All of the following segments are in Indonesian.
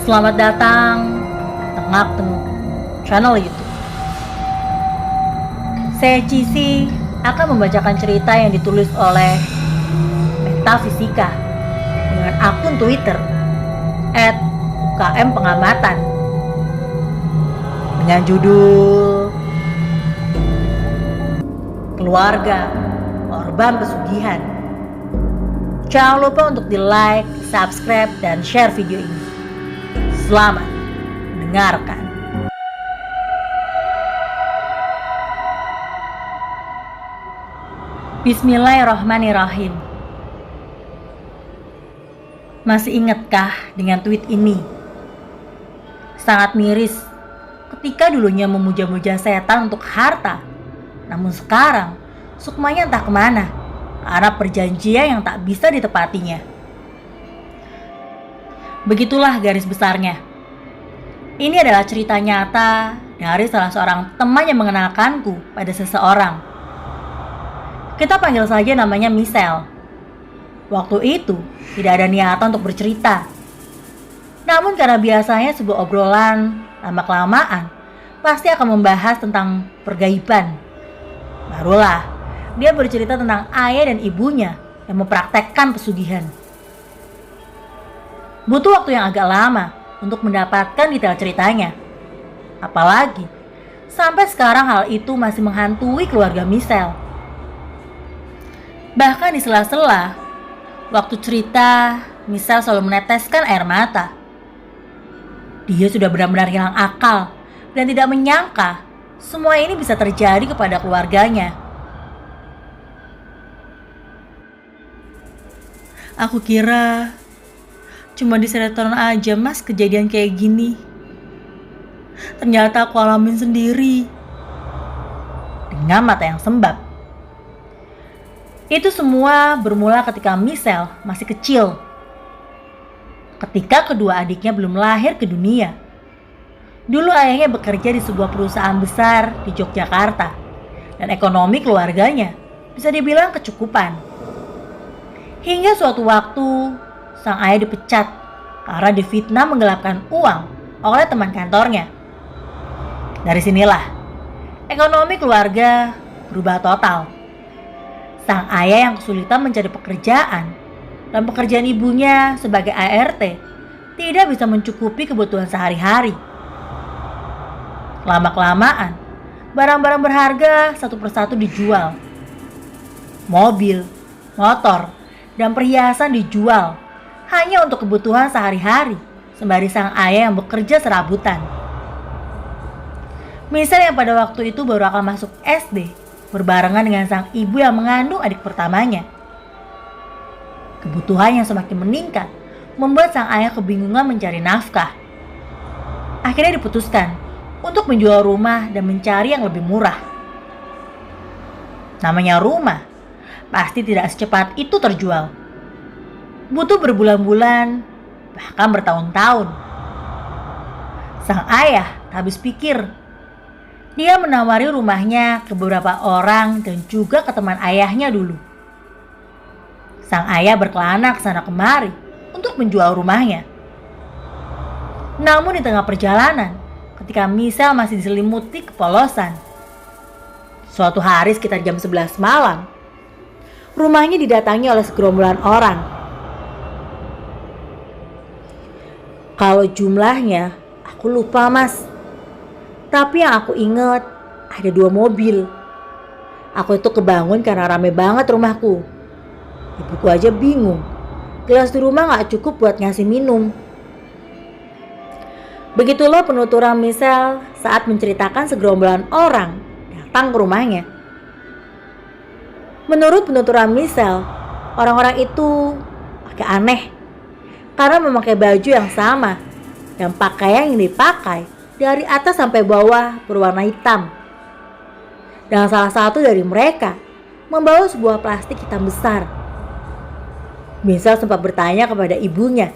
Selamat datang Tengah Tengah channel YouTube. Saya Cici akan membacakan cerita yang ditulis oleh Metafisika dengan akun Twitter @UKM_pengamatan dengan judul Keluarga Korban Pesugihan. Jangan lupa untuk di like, subscribe, dan share video ini. Selamat mendengarkan. Bismillahirrahmanirrahim. Masih ingatkah dengan tweet ini? Sangat miris ketika dulunya memuja-muja setan untuk harta, namun sekarang sukmanya entah kemana karena perjanjian yang tak bisa ditepatinya. Begitulah garis besarnya. Ini adalah cerita nyata dari salah seorang teman yang mengenalkanku pada seseorang. Kita panggil saja namanya Michelle. Waktu itu tidak ada niatan untuk bercerita. Namun karena biasanya sebuah obrolan lama-kelamaan pasti akan membahas tentang pergaiban. Barulah dia bercerita tentang ayah dan ibunya yang mempraktekkan pesugihan. Butuh waktu yang agak lama untuk mendapatkan detail ceritanya. Apalagi sampai sekarang hal itu masih menghantui keluarga Michelle. Bahkan di sela-sela waktu cerita, Michelle selalu meneteskan air mata. Dia sudah benar-benar hilang akal dan tidak menyangka semua ini bisa terjadi kepada keluarganya. Aku kira cuma di sinetron aja mas kejadian kayak gini. Ternyata aku alamin sendiri. Dengan mata yang sembab. Itu semua bermula ketika Michelle masih kecil. Ketika kedua adiknya belum lahir ke dunia. Dulu ayahnya bekerja di sebuah perusahaan besar di Yogyakarta. Dan ekonomi keluarganya bisa dibilang kecukupan. Hingga suatu waktu sang ayah dipecat karena difitnah menggelapkan uang oleh teman kantornya. Dari sinilah ekonomi keluarga berubah total. Sang ayah yang kesulitan mencari pekerjaan dan pekerjaan ibunya sebagai ART tidak bisa mencukupi kebutuhan sehari-hari. Lama-kelamaan, barang-barang berharga satu persatu dijual. Mobil, motor, dan perhiasan dijual hanya untuk kebutuhan sehari-hari sembari sang ayah yang bekerja serabutan. Michelle yang pada waktu itu baru akan masuk SD berbarengan dengan sang ibu yang mengandung adik pertamanya. Kebutuhan yang semakin meningkat membuat sang ayah kebingungan mencari nafkah. Akhirnya diputuskan untuk menjual rumah dan mencari yang lebih murah. Namanya rumah, pasti tidak secepat itu terjual. Butuh berbulan-bulan, bahkan bertahun-tahun. Sang ayah tak habis pikir. Dia menawari rumahnya ke beberapa orang dan juga ke teman ayahnya dulu. Sang ayah berkelana ke sana kemari untuk menjual rumahnya. Namun di tengah perjalanan, ketika Michelle masih diselimuti kepolosan, suatu hari sekitar jam 11 malam, rumahnya didatangi oleh segerombolan orang. Kalau jumlahnya, aku lupa mas. Tapi yang aku ingat ada 2 mobil. Aku itu kebangun karena rame banget rumahku. Ibuku aja bingung. Gelas di rumah gak cukup buat ngasih minum. Begitulah penuturan Michelle saat menceritakan segerombolan orang datang ke rumahnya. Menurut penuturan Michelle, orang-orang itu agak aneh karena memakai baju yang sama dan pakaian yang dipakai dari atas sampai bawah berwarna hitam. Dan salah satu dari mereka membawa sebuah plastik hitam besar. Michelle sempat bertanya kepada ibunya,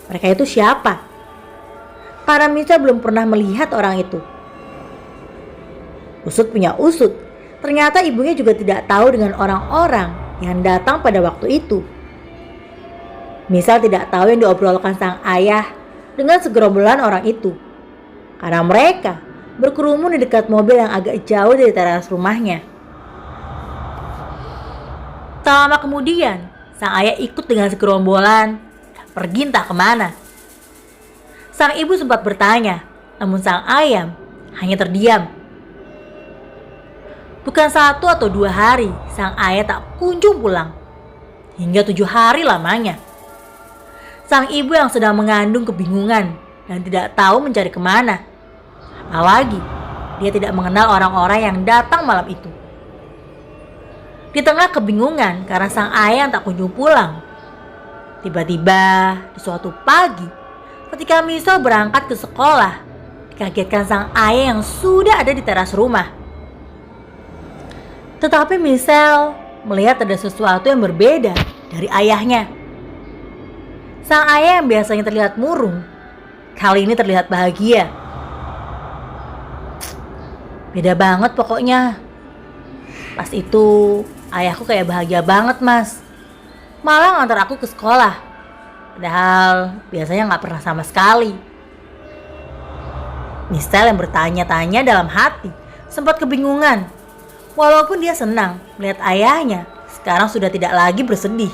mereka itu siapa? Karena Michelle belum pernah melihat orang itu. Usut punya usut, ternyata ibunya juga tidak tahu dengan orang-orang yang datang pada waktu itu. Michelle tidak tahu yang diobrolkan sang ayah dengan segerombolan orang itu. Karena mereka berkerumun di dekat mobil yang agak jauh dari teras rumahnya. Tak lama kemudian, sang ayah ikut dengan segerombolan dan pergi entah kemana. Sang ibu sempat bertanya, namun sang ayam hanya terdiam. Bukan 1 atau 2 hari, sang ayah tak kunjung pulang. Hingga 7 hari lamanya. Sang ibu yang sedang mengandung kebingungan dan tidak tahu mencari kemana. Apalagi, dia tidak mengenal orang-orang yang datang malam itu. Di tengah kebingungan karena sang ayah tak kunjung pulang. Tiba-tiba, di suatu pagi, ketika Misal berangkat ke sekolah, dikagetkan sang ayah yang sudah ada di teras rumah. Tetapi Misal melihat ada sesuatu yang berbeda dari ayahnya. Sang ayah yang biasanya terlihat murung, kali ini terlihat bahagia. Beda banget pokoknya. Pas itu ayahku kayak bahagia banget, Mas. Malah ngantar aku ke sekolah. Padahal biasanya gak pernah sama sekali. Misal yang bertanya-tanya dalam hati sempat kebingungan. Walaupun dia senang melihat ayahnya sekarang sudah tidak lagi bersedih.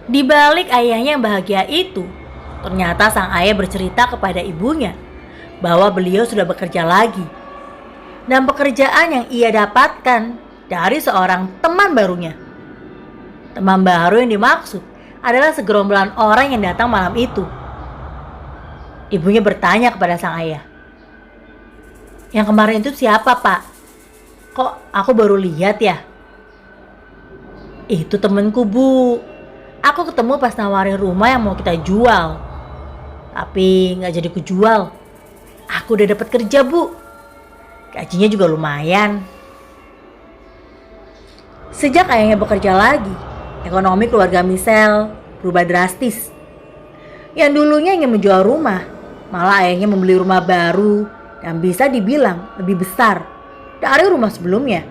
Di balik ayahnya yang bahagia itu, ternyata sang ayah bercerita kepada ibunya bahwa beliau sudah bekerja lagi. Dan pekerjaan yang ia dapatkan dari seorang teman barunya. Teman baru yang dimaksud adalah segerombolan orang yang datang malam itu. Ibunya bertanya kepada sang ayah, "Yang kemarin itu siapa, Pak? Kok aku baru lihat ya?" "Itu temenku, Bu. Aku ketemu pas nawarin rumah yang mau kita jual. Tapi gak jadi kujual. Aku udah dapat kerja, Bu. Gajinya juga lumayan." Sejak ayahnya bekerja lagi, ekonomi keluarga Misal berubah drastis. Yang dulunya ingin menjual rumah, malah ayahnya membeli rumah baru yang bisa dibilang lebih besar dari rumah sebelumnya.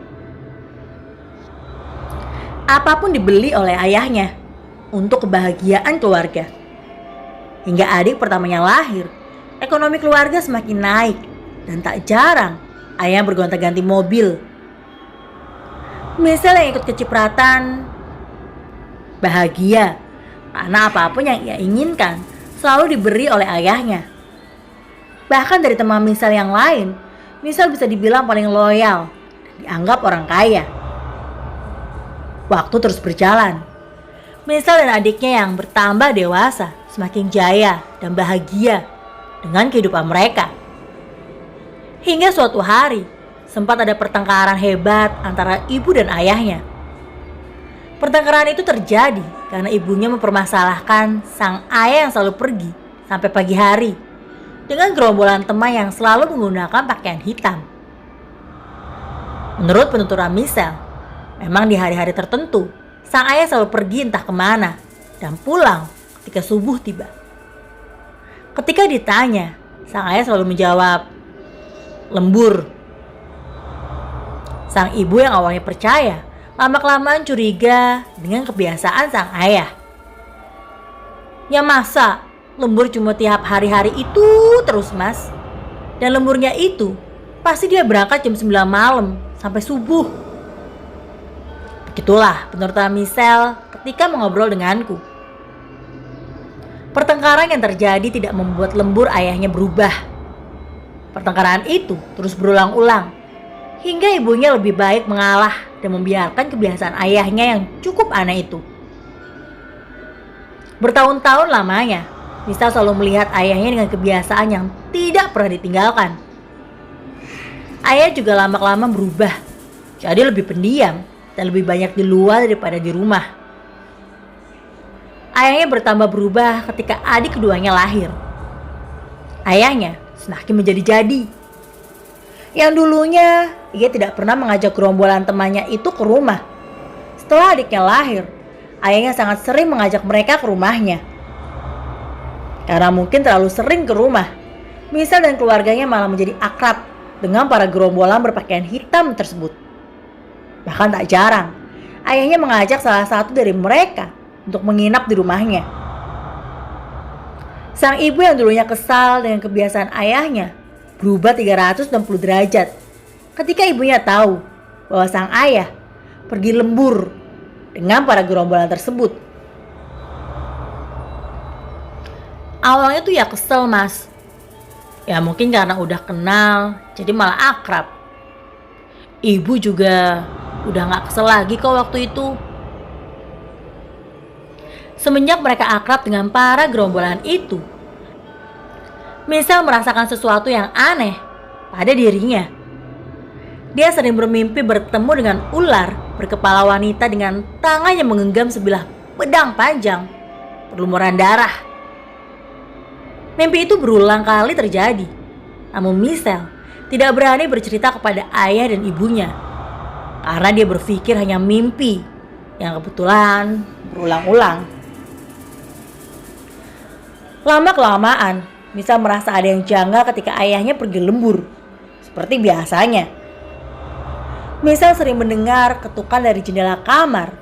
Apapun dibeli oleh ayahnya untuk kebahagiaan keluarga. Hingga adik pertamanya lahir, ekonomi keluarga semakin naik dan tak jarang ayah bergonta-ganti mobil. Misal yang ikut kecipratan bahagia karena apapun yang ia inginkan selalu diberi oleh ayahnya. Bahkan dari teman Misal yang lain, Misal bisa dibilang paling loyal dan dianggap orang kaya. Waktu terus berjalan. Misal dan adiknya yang bertambah dewasa semakin jaya dan bahagia dengan kehidupan mereka. Hingga suatu hari, sempat ada pertengkaran hebat antara ibu dan ayahnya. Pertengkaran itu terjadi karena ibunya mempermasalahkan sang ayah yang selalu pergi sampai pagi hari dengan gerombolan teman yang selalu menggunakan pakaian hitam. Menurut penuturan Misal, memang di hari-hari tertentu, sang ayah selalu pergi entah kemana dan pulang ketika subuh tiba. Ketika ditanya, sang ayah selalu menjawab, "Lembur." Sang ibu yang awalnya percaya, lama-kelamaan curiga dengan kebiasaan sang ayah. "Ya masa lembur cuma tiap hari-hari itu terus, Mas? Dan lemburnya itu pasti dia berangkat jam 9 malam sampai subuh." Begitulah penuturan Misal ketika mengobrol denganku. Pertengkaran yang terjadi tidak membuat lembur ayahnya berubah. Pertengkaran itu terus berulang-ulang hingga ibunya lebih baik mengalah dan membiarkan kebiasaan ayahnya yang cukup aneh itu. Bertahun-tahun lamanya, Misal selalu melihat ayahnya dengan kebiasaan yang tidak pernah ditinggalkan. Ayah juga lama-kelamaan berubah, jadi lebih pendiam dan lebih banyak di luar daripada di rumah. Ayahnya bertambah berubah ketika adik keduanya lahir. Ayahnya semakin menjadi-jadi. Yang dulunya ia tidak pernah mengajak gerombolan temannya itu ke rumah. Setelah adiknya lahir, ayahnya sangat sering mengajak mereka ke rumahnya. Karena mungkin terlalu sering ke rumah, Misal dan keluarganya malah menjadi akrab dengan para gerombolan berpakaian hitam tersebut. Bahkan tak jarang, ayahnya mengajak salah satu dari mereka untuk menginap di rumahnya. Sang ibu yang dulunya kesal dengan kebiasaan ayahnya berubah 360 derajat ketika ibunya tahu bahwa sang ayah pergi lembur dengan para gerombolan tersebut. Awalnya tuh ya kesel mas. Ya mungkin karena udah kenal jadi malah akrab. Ibu juga udah gak kesel lagi kok waktu itu. Semenjak mereka akrab dengan para gerombolan itu, Michelle merasakan sesuatu yang aneh pada dirinya. Dia sering bermimpi bertemu dengan ular berkepala wanita dengan tangan yang menggenggam sebilah pedang panjang berlumuran darah. Mimpi itu berulang kali terjadi, namun Michelle tidak berani bercerita kepada ayah dan ibunya karena dia berpikir hanya mimpi yang kebetulan berulang-ulang. Lama-kelamaan, Michelle merasa ada yang janggal ketika ayahnya pergi lembur, seperti biasanya. Michelle sering mendengar ketukan dari jendela kamar,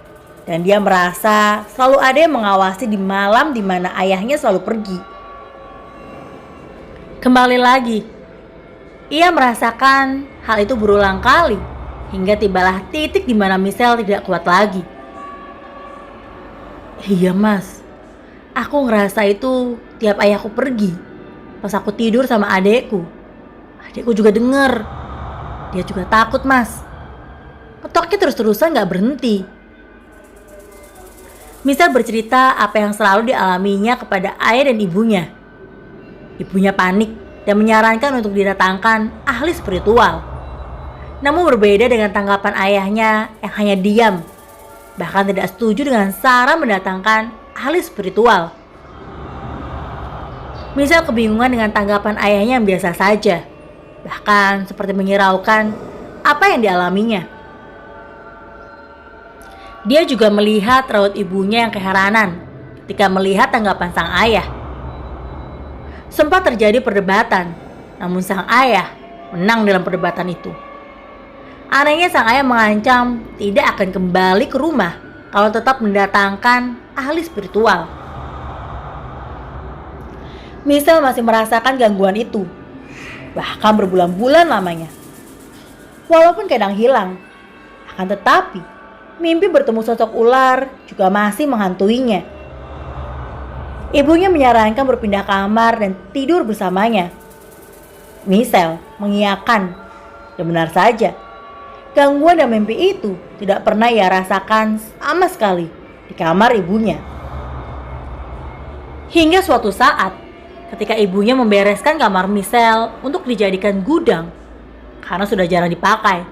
dan dia merasa selalu ada yang mengawasi di malam di mana ayahnya selalu pergi. Kembali lagi, ia merasakan hal itu berulang kali, hingga tibalah titik di mana Michelle tidak kuat lagi. Iya mas, aku ngerasa itu tiap ayahku pergi. Pas aku tidur sama adekku juga denger. Dia juga takut mas. Ketoknya terus-terusan gak berhenti. Michelle bercerita apa yang selalu dialaminya kepada ayah dan ibunya. Ibunya panik dan menyarankan untuk didatangkan ahli spiritual. Namun berbeda dengan tanggapan ayahnya yang hanya diam, bahkan tidak setuju dengan saran mendatangkan ahli spiritual. Michelle kebingungan dengan tanggapan ayahnya yang biasa saja, bahkan seperti menyiraukan apa yang dialaminya. Dia juga melihat raut ibunya yang keheranan ketika melihat tanggapan sang ayah. Sempat terjadi perdebatan, namun sang ayah menang dalam perdebatan itu. Anehnya sang ayah mengancam tidak akan kembali ke rumah kalau tetap mendatangkan ahli spiritual. Michelle masih merasakan gangguan itu, bahkan berbulan-bulan lamanya. Walaupun kadang hilang, akan tetapi mimpi bertemu sosok ular juga masih menghantuinya. Ibunya menyarankan berpindah kamar dan tidur bersamanya. Michelle mengiyakan, dan benar saja, gangguan dan mimpi itu tidak pernah ia rasakan sama sekali di kamar ibunya. Hingga suatu saat, ketika ibunya membereskan kamar Michelle untuk dijadikan gudang karena sudah jarang dipakai,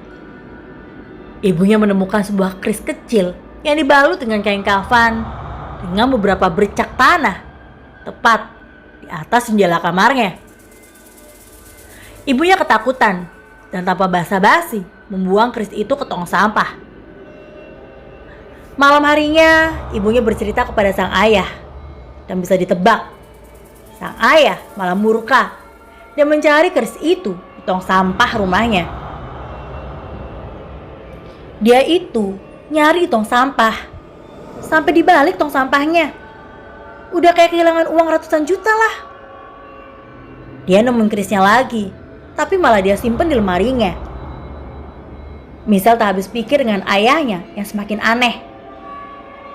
ibunya menemukan sebuah keris kecil yang dibalut dengan kain kafan dengan beberapa bercak tanah tepat di atas jendela kamarnya. Ibunya ketakutan dan tanpa basa-basi membuang keris itu ke tong sampah. Malam harinya, ibunya bercerita kepada sang ayah, dan bisa ditebak, sang ayah malah murka dan mencari keris itu di tong sampah rumahnya. Dia itu nyari di tong sampah sampai dibalik tong sampahnya. Udah kayak kehilangan uang ratusan juta lah. Dia nemuin kerisnya lagi, tapi malah dia simpen di lemarinya. Michelle tak habis pikir dengan ayahnya yang semakin aneh.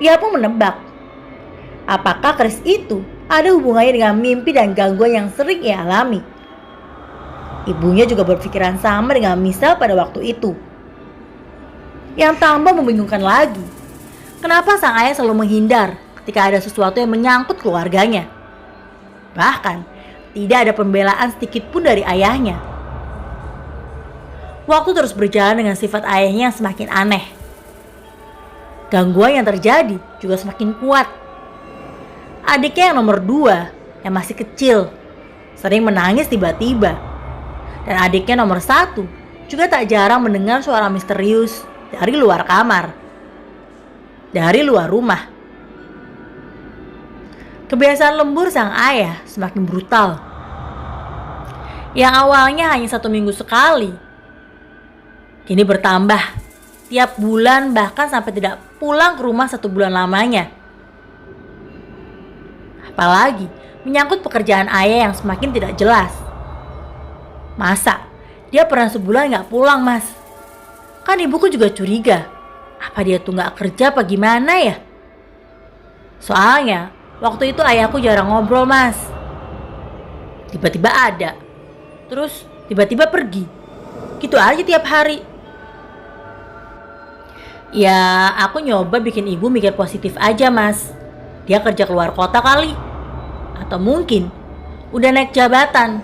Ia pun menebak, apakah keris itu ada hubungannya dengan mimpi dan gangguan yang sering ia alami. Ibunya juga berpikiran sama dengan Michelle pada waktu itu. Yang tambah membingungkan lagi, kenapa sang ayah selalu menghindar ketika ada sesuatu yang menyangkut keluarganya. Bahkan tidak ada pembelaan sedikit pun dari ayahnya. Waktu terus berjalan dengan sifat ayahnya yang semakin aneh. Gangguan yang terjadi juga semakin kuat. Adiknya yang nomor 2 yang masih kecil sering menangis tiba-tiba. Dan adiknya nomor 1 juga tak jarang mendengar suara misterius dari luar kamar, dari luar rumah. Kebiasaan lembur sang ayah semakin brutal. Yang awalnya hanya 1 minggu sekali, kini bertambah tiap bulan, bahkan sampai tidak pulang ke rumah 1 bulan lamanya. Apalagi menyangkut pekerjaan ayah yang semakin tidak jelas. Masa dia pernah sebulan gak pulang, Mas? Kan ibuku juga curiga. Apa dia tuh gak kerja apa gimana ya? Soalnya waktu itu ayahku jarang ngobrol, Mas. Tiba-tiba ada, terus tiba-tiba pergi. Gitu aja tiap hari. Ya aku nyoba bikin ibu mikir positif aja, Mas. Dia kerja keluar kota kali. Atau mungkin udah naik jabatan.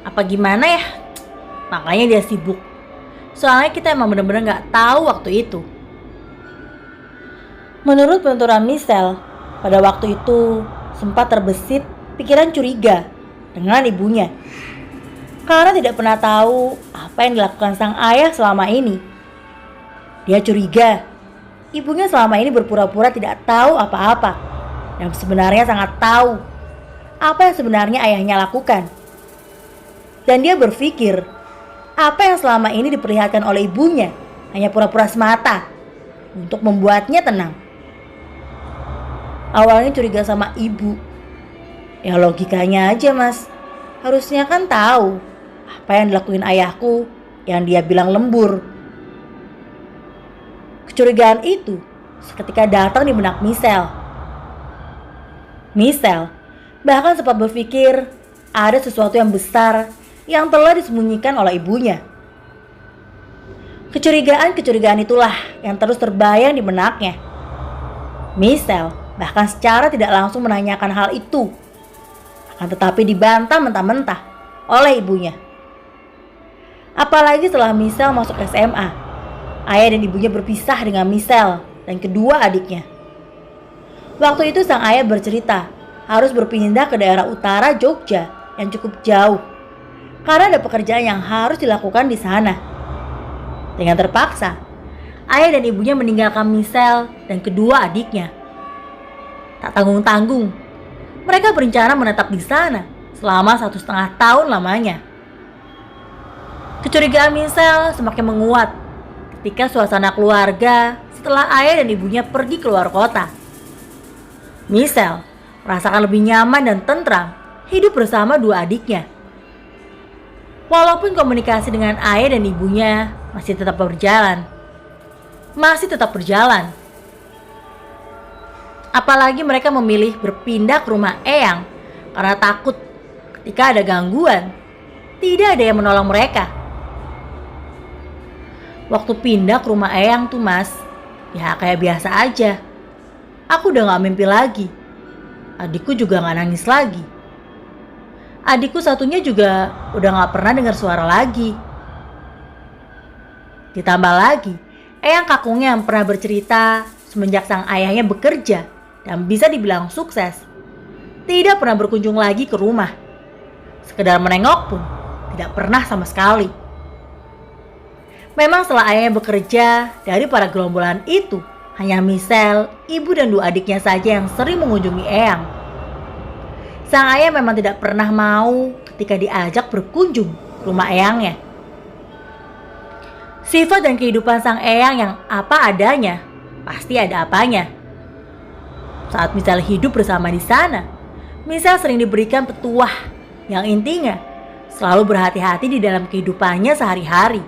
Apa gimana ya? Makanya dia sibuk. Soalnya kita emang bener-bener gak tahu waktu itu. Menurut penuturan Michelle, pada waktu itu sempat terbesit pikiran curiga dengan ibunya. Karena tidak pernah tahu apa yang dilakukan sang ayah selama ini. Dia curiga ibunya selama ini berpura-pura tidak tahu apa-apa dan sebenarnya sangat tahu apa yang sebenarnya ayahnya lakukan. Dan dia berpikir apa yang selama ini diperlihatkan oleh ibunya hanya pura-pura semata untuk membuatnya tenang. Awalnya curiga sama ibu. Ya logikanya aja, Mas. Harusnya kan tahu apa yang dilakuin ayahku yang dia bilang lembur. Kecurigaan itu seketika datang di benak Michelle. Michelle bahkan sempat berpikir ada sesuatu yang besar yang telah disembunyikan oleh ibunya. Kecurigaan itulah yang terus terbayang di benaknya. Michelle bahkan secara tidak langsung menanyakan hal itu, akan tetapi dibantah mentah-mentah oleh ibunya. Apalagi setelah Michelle masuk SMA, ayah dan ibunya berpisah dengan Michelle dan kedua adiknya. Waktu itu sang ayah bercerita harus berpindah ke daerah utara Jogja yang cukup jauh karena ada pekerjaan yang harus dilakukan di sana. Dengan terpaksa, ayah dan ibunya meninggalkan Michelle dan kedua adiknya. Tak tanggung-tanggung, mereka berencana menetap di sana selama 1,5 tahun lamanya. Kecurigaan Michelle semakin menguat ketika suasana keluarga setelah ayah dan ibunya pergi keluar kota. Michelle merasakan lebih nyaman dan tentram hidup bersama dua adiknya. Walaupun komunikasi dengan ayah dan ibunya masih tetap berjalan. Apalagi mereka memilih berpindah ke rumah eyang karena takut ketika ada gangguan, tidak ada yang menolong mereka. Waktu pindah ke rumah eyang tuh, Mas, ya kayak biasa aja. Aku udah gak mimpi lagi. Adikku juga gak nangis lagi. Adikku satunya juga udah gak pernah dengar suara lagi. Ditambah lagi, eyang kakungnya yang pernah bercerita semenjak sang ayahnya bekerja dan bisa dibilang sukses, tidak pernah berkunjung lagi ke rumah. Sekedar menengok pun tidak pernah sama sekali. Memang setelah ayahnya bekerja, dari para gerombolan itu hanya Michelle, ibu dan dua adiknya saja yang sering mengunjungi eyang. Sang ayah memang tidak pernah mau ketika diajak berkunjung ke rumah eyangnya. Sifat dan kehidupan sang eyang yang apa adanya, pasti ada apanya. Saat Michelle hidup bersama di sana, Michelle sering diberikan petuah yang intinya selalu berhati-hati di dalam kehidupannya sehari-hari.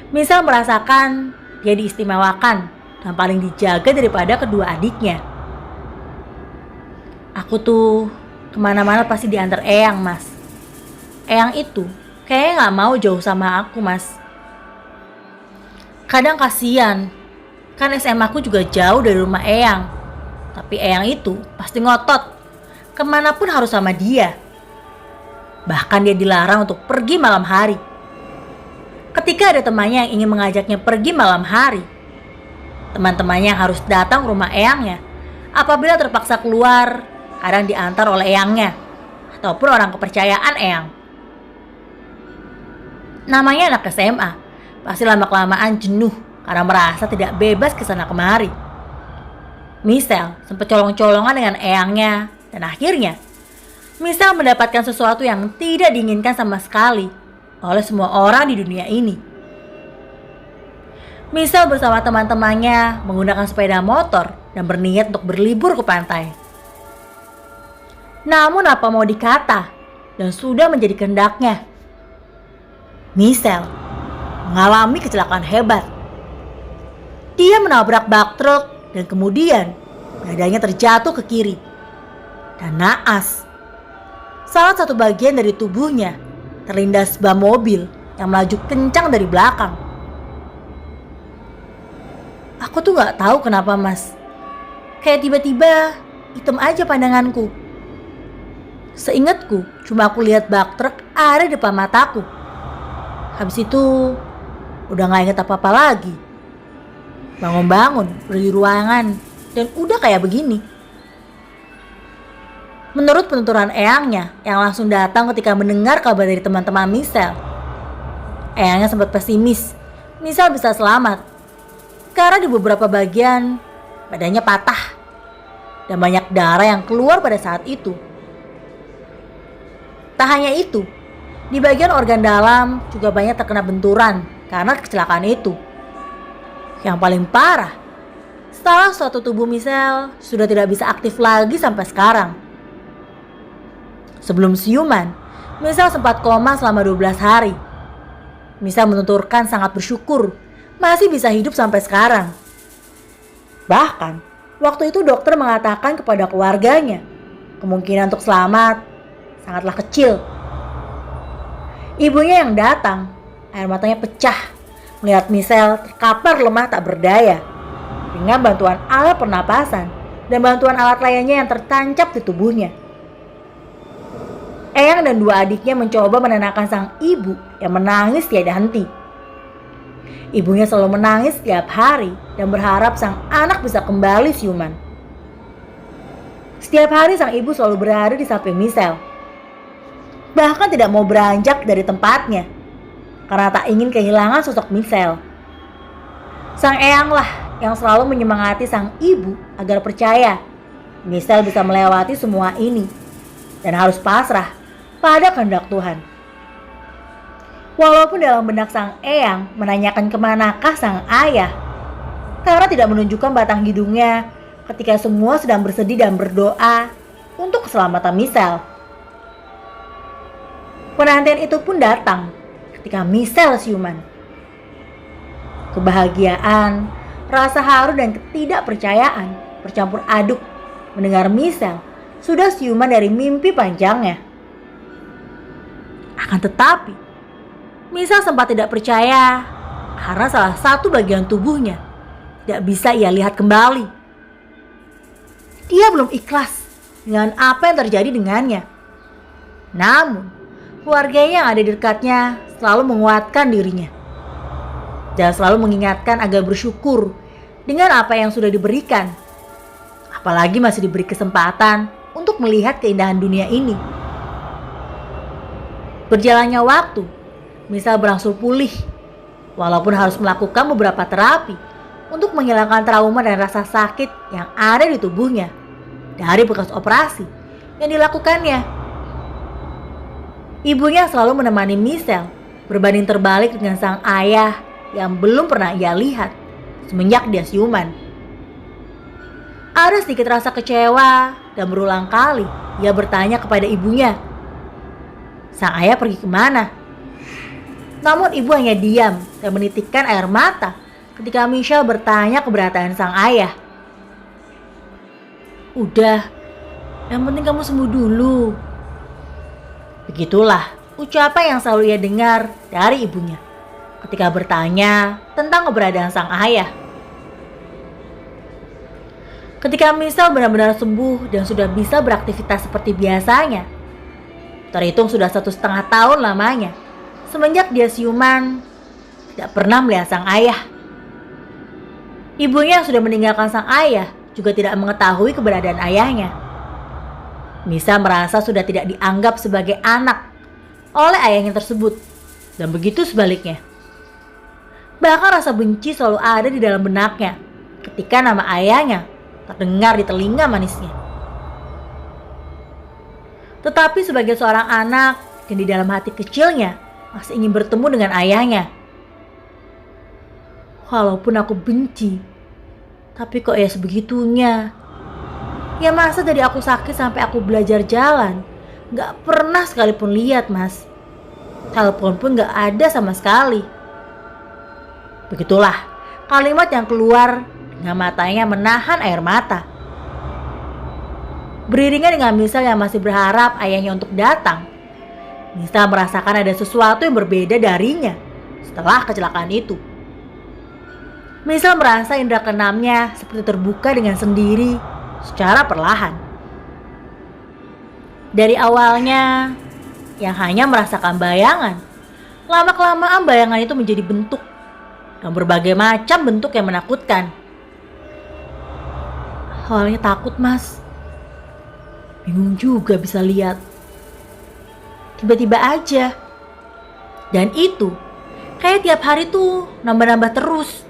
Michelle merasakan dia diistimewakan dan paling dijaga daripada kedua adiknya. Aku tuh kemana-mana pasti diantar eyang, Mas. Eyang itu kayaknya gak mau jauh sama aku, Mas. Kadang kasihan, kan SMA aku juga jauh dari rumah eyang. Tapi eyang itu pasti ngotot, kemanapun harus sama dia. Bahkan dia dilarang untuk pergi malam hari. Ketika ada temannya yang ingin mengajaknya pergi malam hari, teman-temannya harus datang ke rumah eyangnya. Apabila terpaksa keluar, kadang diantar oleh eyangnya ataupun orang kepercayaan eyang. Namanya anak SMA, pasti lama-kelamaan jenuh karena merasa tidak bebas kesana kemari. Michelle sempat colong-colongan dengan eyangnya dan akhirnya Michelle mendapatkan sesuatu yang tidak diinginkan sama sekali oleh semua orang di dunia ini. Michelle bersama teman-temannya menggunakan sepeda motor dan berniat untuk berlibur ke pantai. Namun apa mau dikata, dan sudah menjadi kehendaknya. Michelle mengalami kecelakaan hebat. Dia menabrak bak truk dan kemudian dadanya terjatuh ke kiri. Dan naas, salah satu bagian dari tubuhnya terlindas ban mobil yang melaju kencang dari belakang. Aku tuh gak tahu kenapa, Mas. Kayak tiba-tiba hitam aja pandanganku. Seingatku, cuma aku lihat bak truk ada di depan mataku. Habis itu, udah gak inget apa-apa lagi. Bangun-bangun, udah di ruangan, dan udah kayak begini. Menurut penuturan eyangnya yang langsung datang ketika mendengar kabar dari teman-teman Michelle, eyangnya sempat pesimis Michelle bisa selamat karena di beberapa bagian badannya patah dan banyak darah yang keluar pada saat itu. Tak hanya itu, di bagian organ dalam juga banyak terkena benturan karena kecelakaan itu. Yang paling parah, salah satu tubuh Michelle sudah tidak bisa aktif lagi sampai sekarang. Sebelum siuman, Michelle sempat koma selama 12 hari. Michelle menuturkan sangat bersyukur masih bisa hidup sampai sekarang. Bahkan, waktu itu dokter mengatakan kepada keluarganya, kemungkinan untuk selamat sangatlah kecil. Ibunya yang datang, air matanya pecah melihat Michelle terkapar lemah tak berdaya dengan bantuan alat pernapasan dan bantuan alat lainnya yang tertancap di tubuhnya. Eyang dan dua adiknya mencoba menenangkan sang ibu yang menangis tiada henti. Ibunya selalu menangis setiap hari dan berharap sang anak bisa kembali siuman. Setiap hari sang ibu selalu berada di samping Michelle. Bahkan tidak mau beranjak dari tempatnya karena tak ingin kehilangan sosok Michelle. Sang eyanglah yang selalu menyemangati sang ibu agar percaya Michelle bisa melewati semua ini dan harus pasrah pada kehendak Tuhan. Walaupun dalam benak sang eyang menanyakan kemanakah sang ayah, karena tidak menunjukkan batang hidungnya ketika semua sedang bersedih dan berdoa untuk keselamatan Michelle. Penantian itu pun datang ketika Michelle siuman. Kebahagiaan, rasa haru dan ketidakpercayaan bercampur aduk mendengar Michelle sudah siuman dari mimpi panjangnya. Akan tetapi, Michelle sempat tidak percaya karena salah satu bagian tubuhnya tidak bisa ia lihat kembali. Dia belum ikhlas dengan apa yang terjadi dengannya. Namun, keluarganya yang ada di dekatnya selalu menguatkan dirinya dan selalu mengingatkan agar bersyukur dengan apa yang sudah diberikan. Apalagi masih diberi kesempatan untuk melihat keindahan dunia ini. Berjalannya waktu, Michelle berangsur pulih, walaupun harus melakukan beberapa terapi untuk menghilangkan trauma dan rasa sakit yang ada di tubuhnya dari bekas operasi yang dilakukannya. Ibunya selalu menemani Michelle berbanding terbalik dengan sang ayah yang belum pernah ia lihat semenjak dia siuman. Ada sedikit rasa kecewa dan berulang kali ia bertanya kepada ibunya, sang ayah pergi kemana? Namun ibu hanya diam dan menitikkan air mata ketika Michelle bertanya keberadaan sang ayah. Udah, yang penting kamu sembuh dulu. Begitulah ucapan yang selalu ia dengar dari ibunya ketika bertanya tentang keberadaan sang ayah. Ketika Michelle benar-benar sembuh dan sudah bisa beraktivitas seperti biasanya, terhitung sudah 1,5 tahun lamanya semenjak dia siuman, tidak pernah melihat sang ayah. Ibunya yang sudah meninggalkan sang ayah juga tidak mengetahui keberadaan ayahnya. Michelle merasa sudah tidak dianggap sebagai anak oleh ayahnya tersebut, dan begitu sebaliknya. Bahkan rasa benci selalu ada di dalam benaknya ketika nama ayahnya terdengar di telinga manisnya. Tetapi sebagai seorang anak dan di dalam hati kecilnya masih ingin bertemu dengan ayahnya. Walaupun aku benci, tapi kok ya sebegitunya. Ya masa dari aku sakit sampai aku belajar jalan, gak pernah sekalipun lihat mas. Telepon pun gak ada sama sekali. Begitulah kalimat yang keluar dengan matanya menahan air mata. Beriringan dengan Misal yang masih berharap ayahnya untuk datang, Misal merasakan ada sesuatu yang berbeda darinya setelah kecelakaan itu. Misal merasa indera keenamnya seperti terbuka dengan sendiri secara perlahan. Dari awalnya yang hanya merasakan bayangan, lama-kelamaan bayangan itu menjadi bentuk dan berbagai macam bentuk yang menakutkan. Awalnya takut mas, bingung juga bisa lihat. Tiba-tiba aja. Dan itu kayak tiap hari tuh nambah-nambah terus.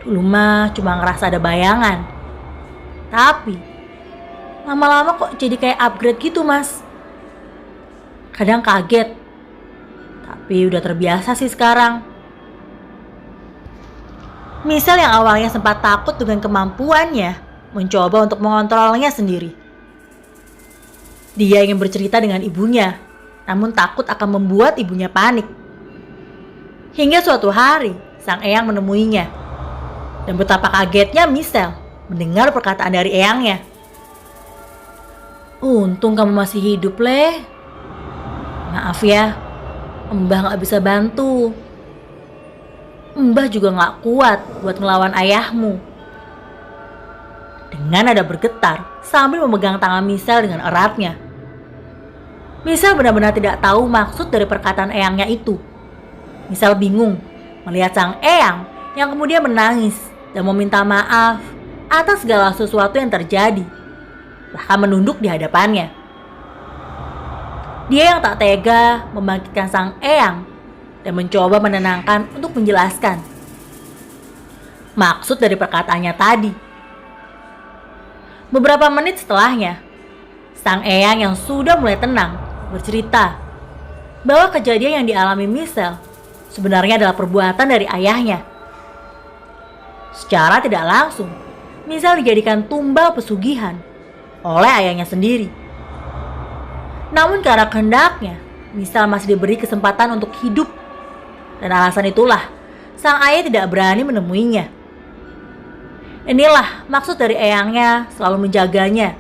Dulu mah cuma ngerasa ada bayangan, tapi lama-lama kok jadi kayak upgrade gitu mas. Kadang kaget, tapi udah terbiasa sih sekarang. Misal yang awalnya sempat takut dengan kemampuannya mencoba untuk mengontrolnya sendiri. Dia ingin bercerita dengan ibunya, namun takut akan membuat ibunya panik. Hingga suatu hari, sang eyang menemuinya. Dan betapa kagetnya Misal mendengar perkataan dari eyangnya. Untung kamu masih hidup, Leh. Maaf ya, Mbah gak bisa bantu. Mbah juga gak kuat buat ngelawan ayahmu. Dengan nada bergetar sambil memegang tangan Misal dengan eratnya. Misal benar-benar tidak tahu maksud dari perkataan eyangnya itu. Misal bingung melihat sang eyang yang kemudian menangis dan meminta maaf atas segala sesuatu yang terjadi, bahkan menunduk di hadapannya. Dia yang tak tega membangkitkan sang eyang dan mencoba menenangkan untuk menjelaskan maksud dari perkataannya tadi. Beberapa menit setelahnya, sang eyang yang sudah mulai tenang bercerita bahwa kejadian yang dialami Misal sebenarnya adalah perbuatan dari ayahnya. Secara tidak langsung, Misal dijadikan tumbal pesugihan oleh ayahnya sendiri. Namun karena kehendaknya, Misal masih diberi kesempatan untuk hidup. Dan alasan itulah, sang ayah tidak berani menemuinya. Inilah maksud dari eyangnya selalu menjaganya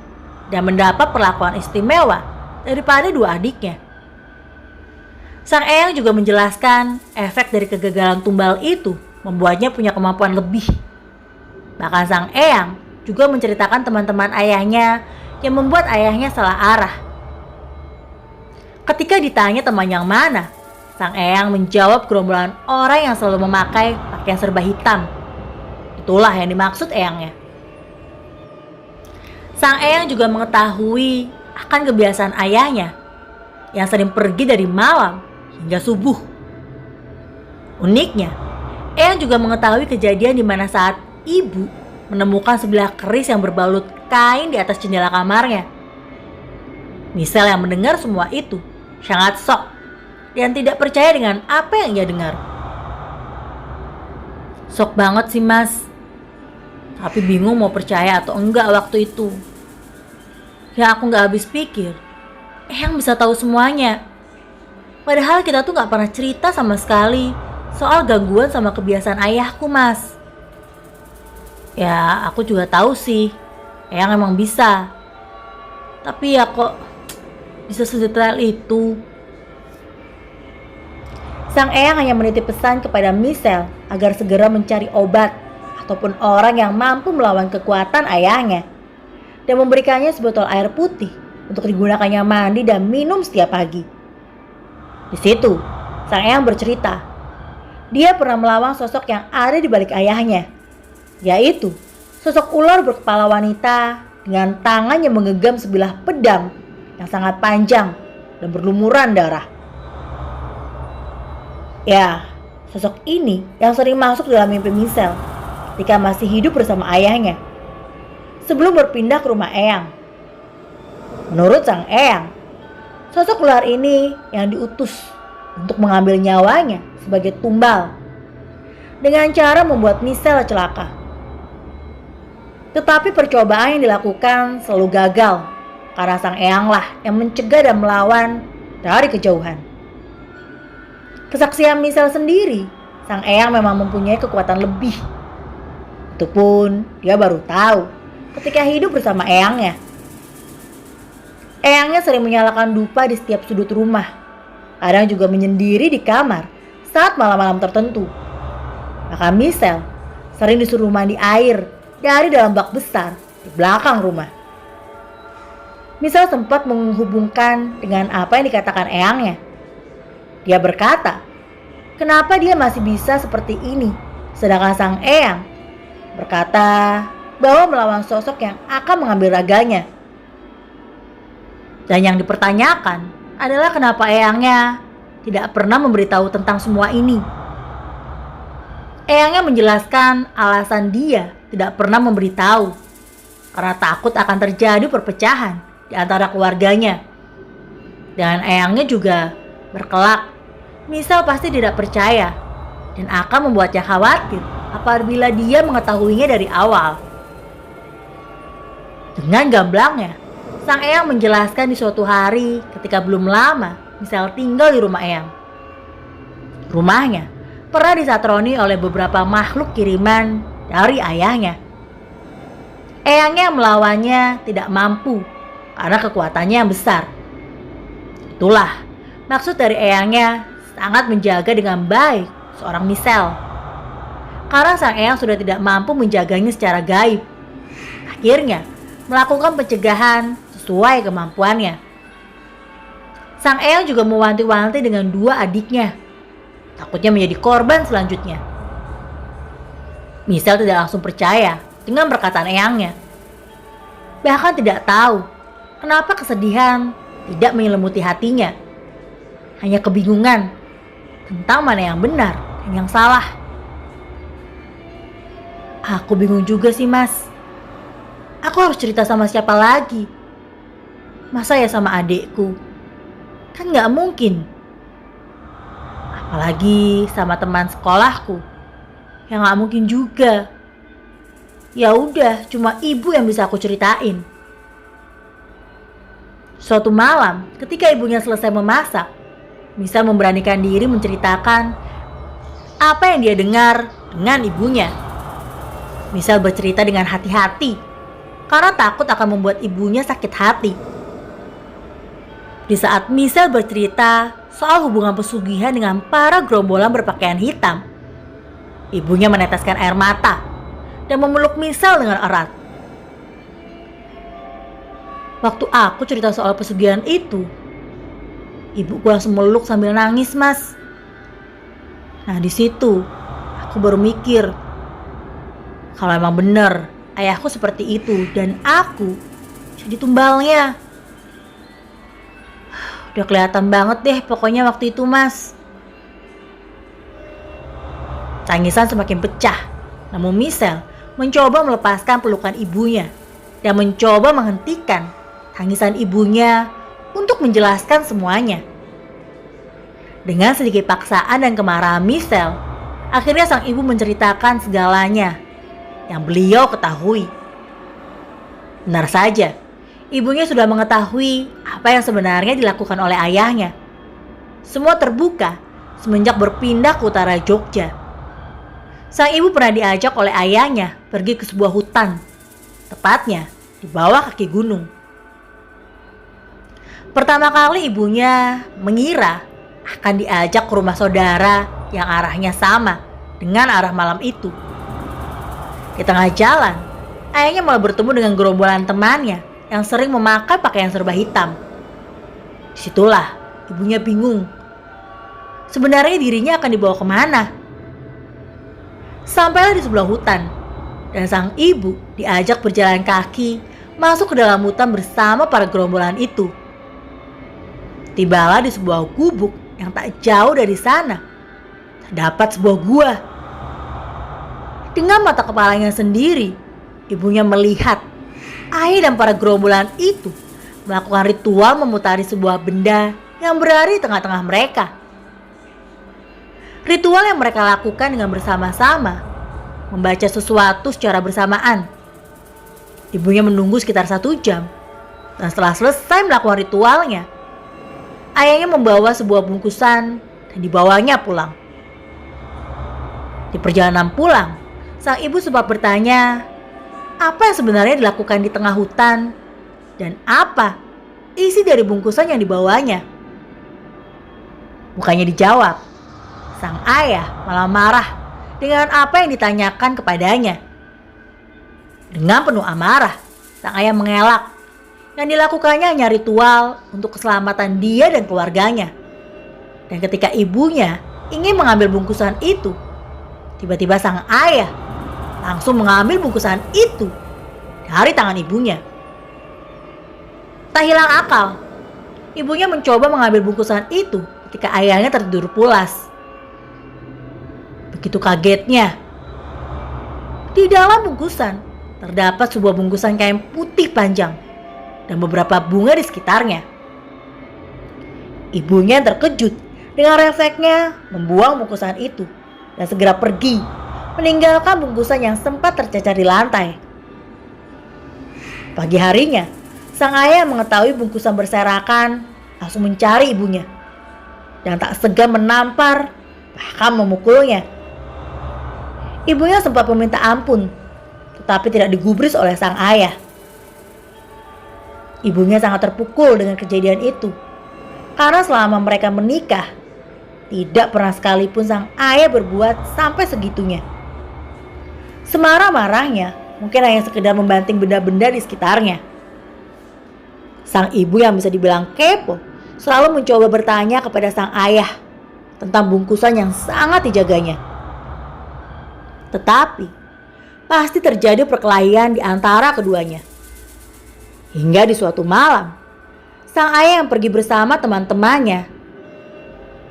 dan mendapat perlakuan istimewa daripada dua adiknya. Sang eyang juga menjelaskan efek dari kegagalan tumbal itu membuatnya punya kemampuan lebih. Bahkan sang eyang juga menceritakan teman-teman ayahnya yang membuat ayahnya salah arah. Ketika ditanya teman yang mana, sang eyang menjawab gerombolan orang yang selalu memakai pakaian serba hitam. Itulah yang dimaksud eyangnya. Sang eyang juga mengetahui akan kebiasaan ayahnya yang sering pergi dari malam hingga subuh. Uniknya, eyang juga mengetahui kejadian di mana saat ibu menemukan sebilah keris yang berbalut kain di atas jendela kamarnya. Misal yang mendengar semua itu sangat shock dan tidak percaya dengan apa yang ia dengar. Shock banget sih mas, tapi bingung mau percaya atau enggak waktu itu. Ya aku gak habis pikir, eyang bisa tahu semuanya. Padahal kita tuh gak pernah cerita sama sekali soal gangguan sama kebiasaan ayahku mas. Ya aku juga tahu sih, eyang emang bisa. Tapi ya kok bisa sedetail itu. Sang eyang hanya menitip pesan kepada Misal agar segera mencari obat ataupun orang yang mampu melawan kekuatan ayahnya dan memberikannya sebotol air putih untuk digunakannya mandi dan minum setiap pagi. Di situ, sang eyang bercerita, dia pernah melawan sosok yang ada di balik ayahnya, yaitu sosok ular berkepala wanita dengan tangan yang menggenggam sebilah pedang yang sangat panjang dan berlumuran darah. Ya, sosok ini yang sering masuk dalam mimpi Misal ketika masih hidup bersama ayahnya sebelum berpindah ke rumah eyang. Menurut sang eyang, sosok ular ini yang diutus untuk mengambil nyawanya sebagai tumbal dengan cara membuat Misal celaka. Tetapi percobaan yang dilakukan selalu gagal karena sang eyanglah yang mencegah dan melawan dari kejauhan. Kesaksian Michelle sendiri, sang eyang memang mempunyai kekuatan lebih. Itu pun dia baru tahu ketika hidup bersama eyangnya. Eyangnya sering menyalakan dupa di setiap sudut rumah. Kadang juga menyendiri di kamar saat malam-malam tertentu. Maka Michelle sering disuruh mandi air dari dalam bak besar di belakang rumah. Michelle sempat menghubungkan dengan apa yang dikatakan eyangnya. Dia berkata, kenapa dia masih bisa seperti ini, sedangkan sang eyang berkata bahwa melawan sosok yang akan mengambil raganya. Dan yang dipertanyakan adalah kenapa eyangnya tidak pernah memberitahu tentang semua ini. Eyangnya menjelaskan alasan dia tidak pernah memberitahu karena takut akan terjadi perpecahan di antara keluarganya. Dan eyangnya juga berkelak, Michelle pasti tidak percaya dan akan membuatnya khawatir apabila dia mengetahuinya dari awal. Dengan gamblangnya, sang eyang menjelaskan di suatu hari ketika belum lama Michelle tinggal di rumah eyang. Rumahnya pernah disatroni oleh beberapa makhluk kiriman dari ayahnya. Eyangnya melawannya tidak mampu karena kekuatannya yang besar. Itulah maksud dari eyangnya sangat menjaga dengan baik seorang Michelle. Karena sang eyang sudah tidak mampu menjaganya secara gaib. Akhirnya melakukan pencegahan sesuai kemampuannya. Sang eyang juga mewanti-wanti dengan dua adiknya, takutnya menjadi korban selanjutnya. Michelle tidak langsung percaya dengan perkataan eyangnya. Bahkan tidak tahu kenapa kesedihan tidak menyelimuti hatinya. Hanya kebingungan tentang mana yang benar dan yang salah. Aku bingung juga sih, Mas. Aku harus cerita sama siapa lagi? Masa ya sama adekku? Kan gak mungkin. Apalagi sama teman sekolahku. Ya gak mungkin juga. Ya udah, cuma ibu yang bisa aku ceritain. Suatu malam, ketika ibunya selesai memasak, Michelle memberanikan diri menceritakan apa yang dia dengar dengan ibunya. Michelle bercerita dengan hati-hati karena takut akan membuat ibunya sakit hati. Di saat Michelle bercerita soal hubungan pesugihan dengan para gerombolan berpakaian hitam, ibunya meneteskan air mata dan memeluk Michelle dengan erat. Waktu aku cerita soal pesugihan itu, ibuku langsung meluk sambil nangis, Mas. Nah di situ aku baru mikir, kalau emang bener ayahku seperti itu dan aku jadi tumbalnya. Udah kelihatan banget deh pokoknya waktu itu, Mas. Tangisan semakin pecah, namun Michelle mencoba melepaskan pelukan ibunya dan mencoba menghentikan tangisan ibunya untuk menjelaskan semuanya. Dengan sedikit paksaan dan kemarahan Michelle, akhirnya sang ibu menceritakan segalanya yang beliau ketahui. Benar saja, ibunya sudah mengetahui apa yang sebenarnya dilakukan oleh ayahnya. Semua terbuka semenjak berpindah ke utara Jogja. Sang ibu pernah diajak oleh ayahnya pergi ke sebuah hutan, tepatnya di bawah kaki gunung. Pertama kali ibunya mengira akan diajak ke rumah saudara yang arahnya sama dengan arah malam itu. Di tengah jalan, ayahnya malah bertemu dengan gerombolan temannya yang sering memakai pakaian serba hitam. Disitulah ibunya bingung. Sebenarnya dirinya akan dibawa kemana? Sampailah di sebelah hutan, dan sang ibu diajak berjalan kaki masuk ke dalam hutan bersama para gerombolan itu. Tibalah di sebuah gubuk yang tak jauh dari sana, terdapat sebuah gua. Dengan mata kepalanya sendiri, ibunya melihat ayah dan para gerombolan itu melakukan ritual memutari sebuah benda yang berada di tengah-tengah mereka. Ritual yang mereka lakukan dengan bersama-sama, membaca sesuatu secara bersamaan. Ibunya menunggu sekitar 1 jam. Dan setelah selesai melakukan ritualnya, ayahnya membawa sebuah bungkusan dan dibawanya pulang. Di perjalanan pulang, sang ibu sempat bertanya apa yang sebenarnya dilakukan di tengah hutan dan apa isi dari bungkusan yang dibawanya. Bukannya dijawab, sang ayah malah marah dengan apa yang ditanyakan kepadanya. Dengan penuh amarah, sang ayah mengelak. Yang dilakukannya hanya ritual untuk keselamatan dia dan keluarganya. Dan ketika ibunya ingin mengambil bungkusan itu, tiba-tiba sang ayah langsung mengambil bungkusan itu dari tangan ibunya. Tak hilang akal, ibunya mencoba mengambil bungkusan itu ketika ayahnya tertidur pulas. Begitu kagetnya, di dalam bungkusan terdapat sebuah bungkusan kain putih panjang dan beberapa bunga di sekitarnya. Ibunya terkejut dengan refleksnya membuang bungkusan itu dan segera pergi, meninggalkan bungkusan yang sempat tercecer di lantai. Pagi harinya, sang ayah mengetahui bungkusan berserakan, langsung mencari ibunya dan tak segan menampar, bahkan memukulnya. Ibunya sempat meminta ampun, tetapi tidak digubris oleh sang ayah. Ibunya sangat terpukul dengan kejadian itu, karena selama mereka menikah, tidak pernah sekalipun sang ayah berbuat sampai segitunya. Semarah-marahnya, mungkin hanya sekedar membanting benda-benda di sekitarnya. Sang ibu yang bisa dibilang kepo, selalu mencoba bertanya kepada sang ayah tentang bungkusan yang sangat dijaganya. Tetapi, pasti terjadi perkelahian di antara keduanya. Hingga di suatu malam, sang ayah yang pergi bersama teman-temannya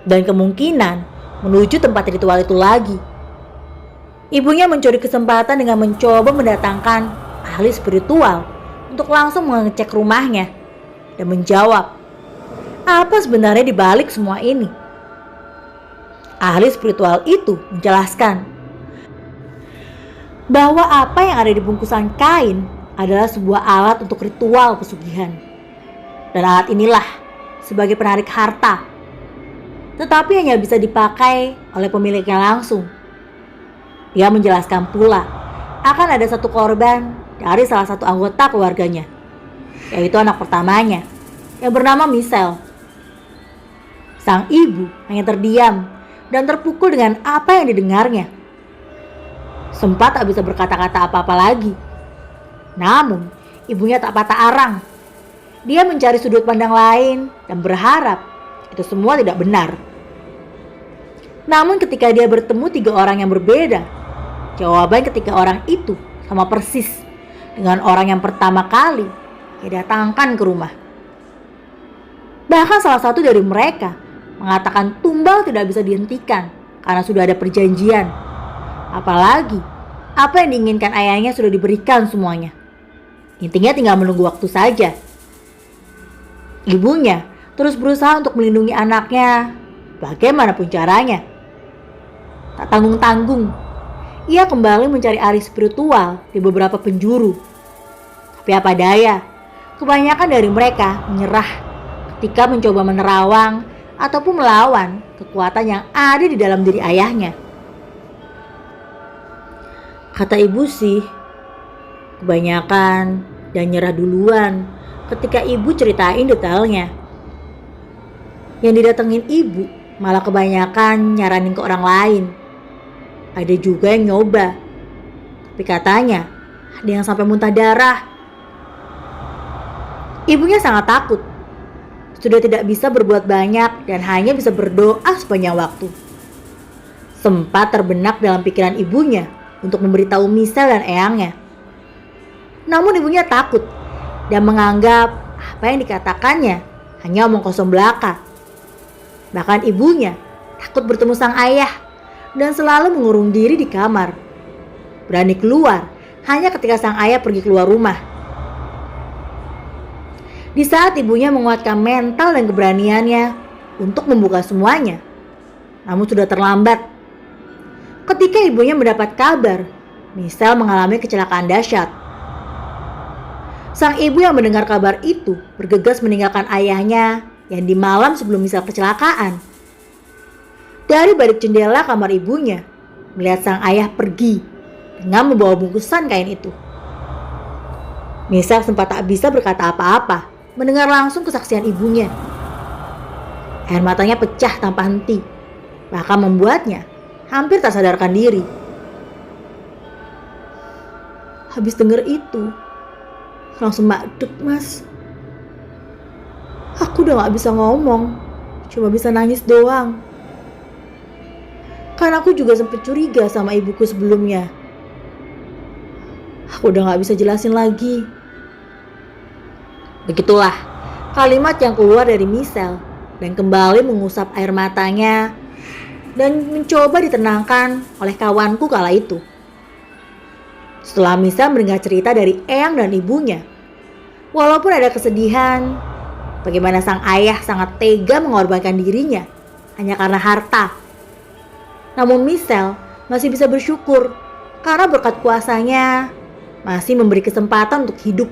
dan kemungkinan menuju tempat ritual itu lagi. Ibunya mencuri kesempatan dengan mencoba mendatangkan ahli spiritual untuk langsung mengecek rumahnya dan menjawab apa sebenarnya di balik semua ini. Ahli spiritual itu menjelaskan bahwa apa yang ada di bungkusan kain adalah sebuah alat untuk ritual pesugihan. Dan alat inilah sebagai penarik harta, tetapi hanya bisa dipakai oleh pemiliknya langsung. Dia menjelaskan pula akan ada satu korban dari salah satu anggota keluarganya, yaitu anak pertamanya yang bernama Michelle. Sang ibu hanya terdiam dan terpukul dengan apa yang didengarnya. Sempat tak bisa berkata-kata apa-apa lagi. Namun, ibunya tak patah arang. Dia mencari sudut pandang lain dan berharap itu semua tidak benar. Namun ketika dia bertemu 3 orang yang berbeda, jawaban ketiga orang itu sama persis dengan orang yang pertama kali dia datangkan ke rumah. Bahkan salah satu dari mereka mengatakan tumbal tidak bisa dihentikan karena sudah ada perjanjian. Apalagi apa yang diinginkan ayahnya sudah diberikan semuanya. Intinya tinggal menunggu waktu saja. Ibunya terus berusaha untuk melindungi anaknya bagaimanapun caranya. Tak tanggung-tanggung, ia kembali mencari ahli spiritual di beberapa penjuru. Tapi apa daya, kebanyakan dari mereka menyerah ketika mencoba menerawang ataupun melawan kekuatan yang ada di dalam diri ayahnya. Kata ibu sih, kebanyakan dan nyerah duluan ketika ibu ceritain detailnya. Yang didatengin ibu malah kebanyakan nyaranin ke orang lain. Ada juga yang nyoba, tapi katanya ada yang sampai muntah darah. Ibunya sangat takut, sudah tidak bisa berbuat banyak dan hanya bisa berdoa sepanjang waktu. Sempat terbenak dalam pikiran ibunya untuk memberitahu Michelle dan eyangnya. Namun ibunya takut dan menganggap apa yang dikatakannya hanya omong kosong belaka. Bahkan ibunya takut bertemu sang ayah dan selalu mengurung diri di kamar. Berani keluar hanya ketika sang ayah pergi keluar rumah. Di saat ibunya menguatkan mental dan keberaniannya untuk membuka semuanya, namun sudah terlambat. Ketika ibunya mendapat kabar Michelle mengalami kecelakaan dahsyat. Sang ibu yang mendengar kabar itu bergegas meninggalkan ayahnya yang di malam sebelum Misal kecelakaan. Dari balik jendela kamar ibunya, melihat sang ayah pergi dengan membawa bungkusan kain itu. Misal sempat tak bisa berkata apa-apa, mendengar langsung kesaksian ibunya. Air matanya pecah tanpa henti, bahkan membuatnya hampir tak sadarkan diri. Habis dengar itu, langsung makduk, Mas. Aku udah gak bisa ngomong, cuma bisa nangis doang. Kan aku juga sempat curiga sama ibuku sebelumnya. Aku udah gak bisa jelasin lagi. Begitulah kalimat yang keluar dari Misal dan kembali mengusap air matanya dan mencoba ditenangkan oleh kawanku kala itu. Setelah Misal mendengar cerita dari Eyang dan ibunya, walaupun ada kesedihan, bagaimana sang ayah sangat tega mengorbankan dirinya hanya karena harta. Namun Misal masih bisa bersyukur karena berkat kuasanya masih memberi kesempatan untuk hidup.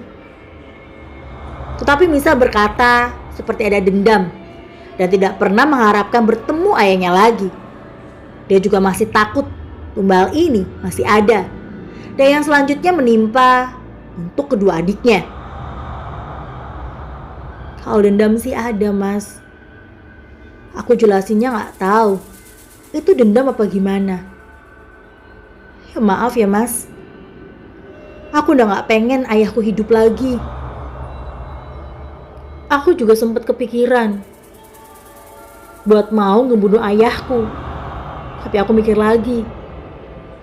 Tetapi Misal berkata seperti ada dendam dan tidak pernah mengharapkan bertemu ayahnya lagi. Dia juga masih takut tumbal ini masih ada dan yang selanjutnya menimpa untuk kedua adiknya. Kalau dendam sih ada, Mas. Aku jelasinnya gak tahu. Itu dendam apa gimana? Ya maaf ya, Mas. Aku udah gak pengen ayahku hidup lagi. Aku juga sempat kepikiran buat mau ngebunuh ayahku. Tapi aku mikir lagi,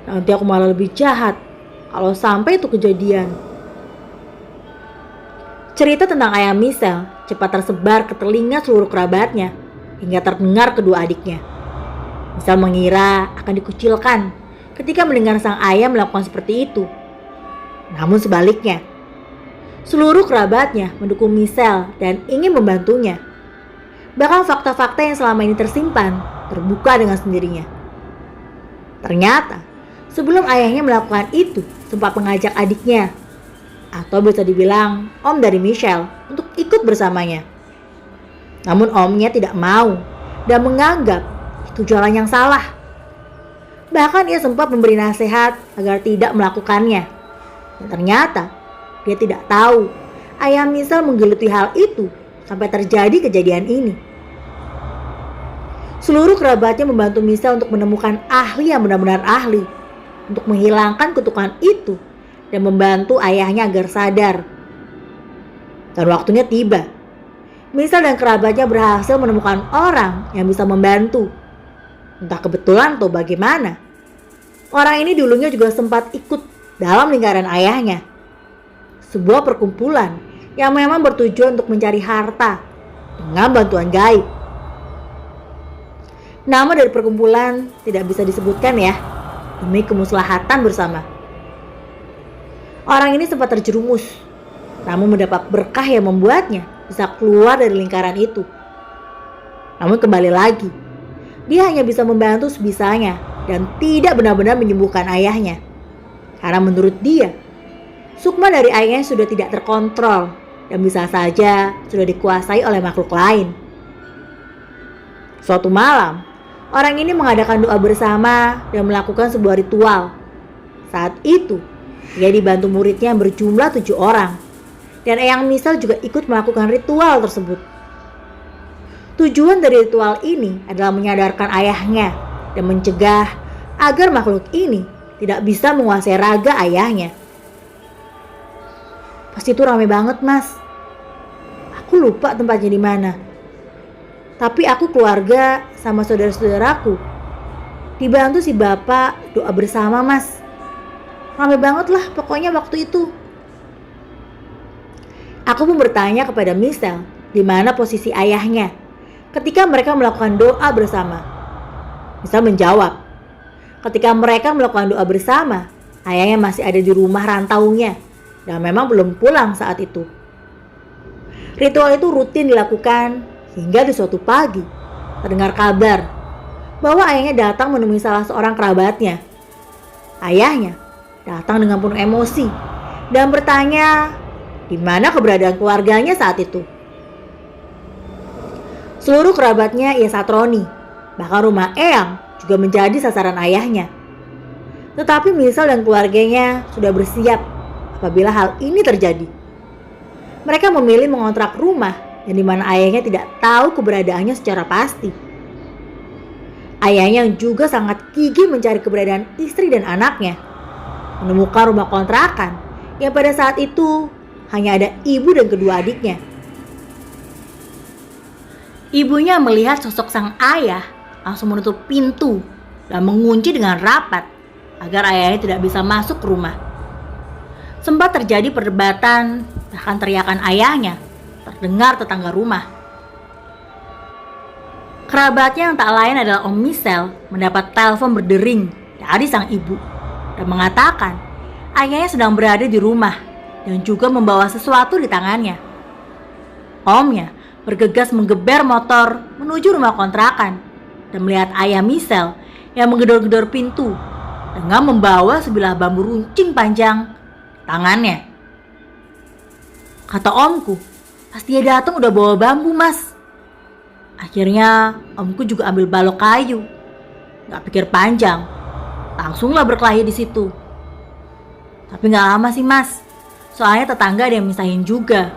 nanti aku malah lebih jahat kalau sampai itu kejadian. Cerita tentang ayah Misal cepat tersebar ke telinga seluruh kerabatnya hingga terdengar kedua adiknya. Misal mengira akan dikucilkan ketika mendengar sang ayah melakukan seperti itu. Namun sebaliknya, seluruh kerabatnya mendukung Misal dan ingin membantunya. Bahkan fakta-fakta yang selama ini tersimpan terbuka dengan sendirinya. Ternyata sebelum ayahnya melakukan itu sempat mengajak adiknya, atau bisa dibilang om dari Michelle, untuk ikut bersamanya. Namun omnya tidak mau dan menganggap itu jalan yang salah. Bahkan ia sempat memberi nasihat agar tidak melakukannya. Dan ternyata dia tidak tahu ayah Misal menggeluti hal itu sampai terjadi kejadian ini. Seluruh kerabatnya membantu Misal untuk menemukan ahli yang benar-benar ahli untuk menghilangkan kutukan itu dan membantu ayahnya agar sadar. Dan waktunya tiba. Misal dan kerabatnya berhasil menemukan orang yang bisa membantu. Entah kebetulan atau bagaimana. Orang ini dulunya juga sempat ikut dalam lingkaran ayahnya. Sebuah perkumpulan yang memang bertujuan untuk mencari harta dengan bantuan gaib. Nama dari perkumpulan tidak bisa disebutkan ya, demi kemuslahatan bersama. Orang ini sempat terjerumus, namun mendapat berkah yang membuatnya bisa keluar dari lingkaran itu. Namun kembali lagi, dia hanya bisa membantu sebisanya dan tidak benar-benar menyembuhkan ayahnya. Karena menurut dia, sukma dari ayahnya sudah tidak terkontrol dan bisa saja sudah dikuasai oleh makhluk lain. Suatu malam, orang ini mengadakan doa bersama dan melakukan sebuah ritual. Saat itu, dia dibantu muridnya yang berjumlah 7 orang. Dan Eyang Misal juga ikut melakukan ritual tersebut. Tujuan dari ritual ini adalah menyadarkan ayahnya dan mencegah agar makhluk ini tidak bisa menguasai raga ayahnya. Pas itu ramai banget, Mas. Aku lupa tempatnya di mana. Tapi aku keluarga sama saudara-saudaraku dibantu si bapak doa bersama, Mas. Ramai banget lah pokoknya waktu itu. Aku pun bertanya kepada Misal di mana posisi ayahnya ketika mereka melakukan doa bersama. Misal menjawab, ketika mereka melakukan doa bersama, ayahnya masih ada di rumah rantaunya dan memang belum pulang saat itu. Ritual itu rutin dilakukan hingga di suatu pagi terdengar kabar bahwa ayahnya datang menemui salah seorang kerabatnya. Ayahnya datang dengan penuh emosi dan bertanya di mana keberadaan keluarganya saat itu. Seluruh kerabatnya ia satroni, bahkan rumah Eyang juga menjadi sasaran ayahnya. Tetapi Misal dan keluarganya sudah bersiap apabila hal ini terjadi. Mereka memilih mengontrak rumah yang dimana ayahnya tidak tahu keberadaannya secara pasti. Ayahnya yang juga sangat gigih mencari keberadaan istri dan anaknya, menemukan rumah kontrakan yang pada saat itu hanya ada ibu dan kedua adiknya. Ibunya melihat sosok sang ayah langsung menutup pintu dan mengunci dengan rapat agar ayahnya tidak bisa masuk ke rumah. Sempat terjadi perdebatan, bahkan teriakan ayahnya terdengar tetangga rumah. Kerabatnya yang tak lain adalah Om Misel mendapat telepon berdering dari sang ibu dan mengatakan ayahnya sedang berada di rumah dan juga membawa sesuatu di tangannya. Omnya bergegas menggeber motor menuju rumah kontrakan dan melihat ayah Misel yang menggedor-gedor pintu dengan membawa sebilah bambu runcing panjang di tangannya. Kata omku, pas dia datang udah bawa bambu, Mas. Akhirnya omku juga ambil balok kayu. Gak pikir panjang, langsunglah berkelahi di situ. Tapi gak lama sih, Mas. Soalnya tetangga ada yang misahin juga.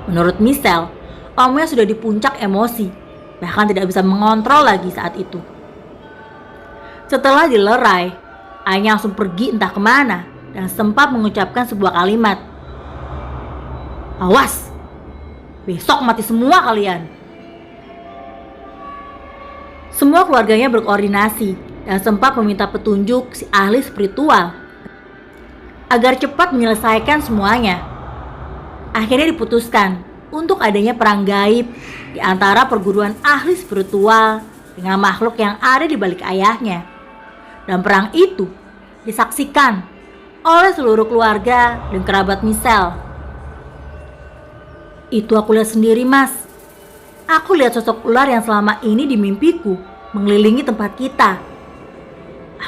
Menurut Misel, omnya sudah di puncak emosi, bahkan tidak bisa mengontrol lagi saat itu. Setelah dilerai, ayahnya langsung pergi entah kemana dan sempat mengucapkan sebuah kalimat. Awas, besok mati semua kalian. Semua keluarganya berkoordinasi dan sempat meminta petunjuk si ahli spiritual agar cepat menyelesaikan semuanya. Akhirnya diputuskan untuk adanya perang gaib di antara perguruan ahli spiritual dengan makhluk yang ada di balik ayahnya. Dan perang itu disaksikan oleh seluruh keluarga dan kerabat Misel. Itu aku lihat sendiri, Mas. Aku lihat sosok ular yang selama ini di mimpiku mengelilingi tempat kita.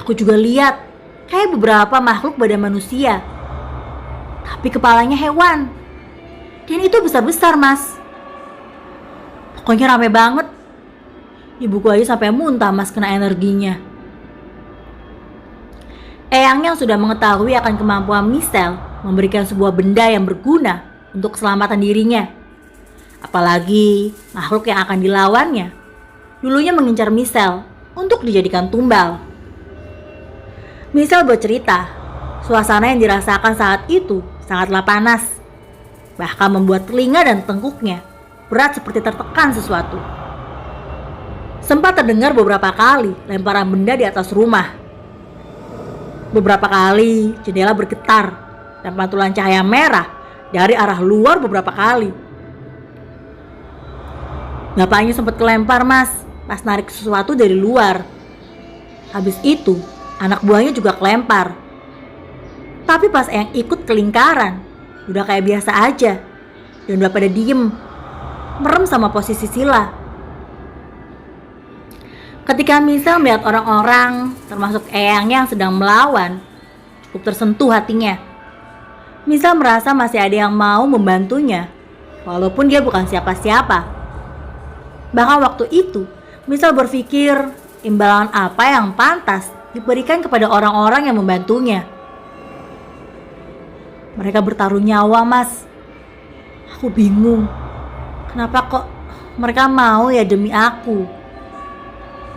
Aku juga lihat kayak beberapa makhluk badan manusia, tapi kepalanya hewan. Dan itu besar-besar, Mas. Pokoknya rame banget. Ibuku aja sampai muntah, Mas, kena energinya. Eyang yang sudah mengetahui akan kemampuan Misel memberikan sebuah benda yang berguna untuk keselamatan dirinya. Apalagi makhluk yang akan dilawannya dulunya mengincar Misel untuk dijadikan tumbal. Misel bercerita, suasana yang dirasakan saat itu sangatlah panas, bahkan membuat telinga dan tengkuknya berat seperti tertekan sesuatu. Sempat terdengar beberapa kali lemparan benda di atas rumah. Beberapa kali jendela bergetar dan pantulan cahaya merah dari arah luar beberapa kali. Bapaknya sempat kelempar, Mas, pas narik sesuatu dari luar. Habis itu anak buahnya juga kelempar. Tapi pas yang ikut ke lingkaran, udah kayak biasa aja. Dan udah pada diem, merem sama posisi sila. Ketika Misel melihat orang-orang, termasuk eyangnya yang sedang melawan, cukup tersentuh hatinya. Misel merasa masih ada yang mau membantunya, walaupun dia bukan siapa-siapa. Bahkan waktu itu, Misel berpikir imbalan apa yang pantas diberikan kepada orang-orang yang membantunya. Mereka bertaruh nyawa, Mas. Aku bingung, kenapa kok mereka mau ya demi aku?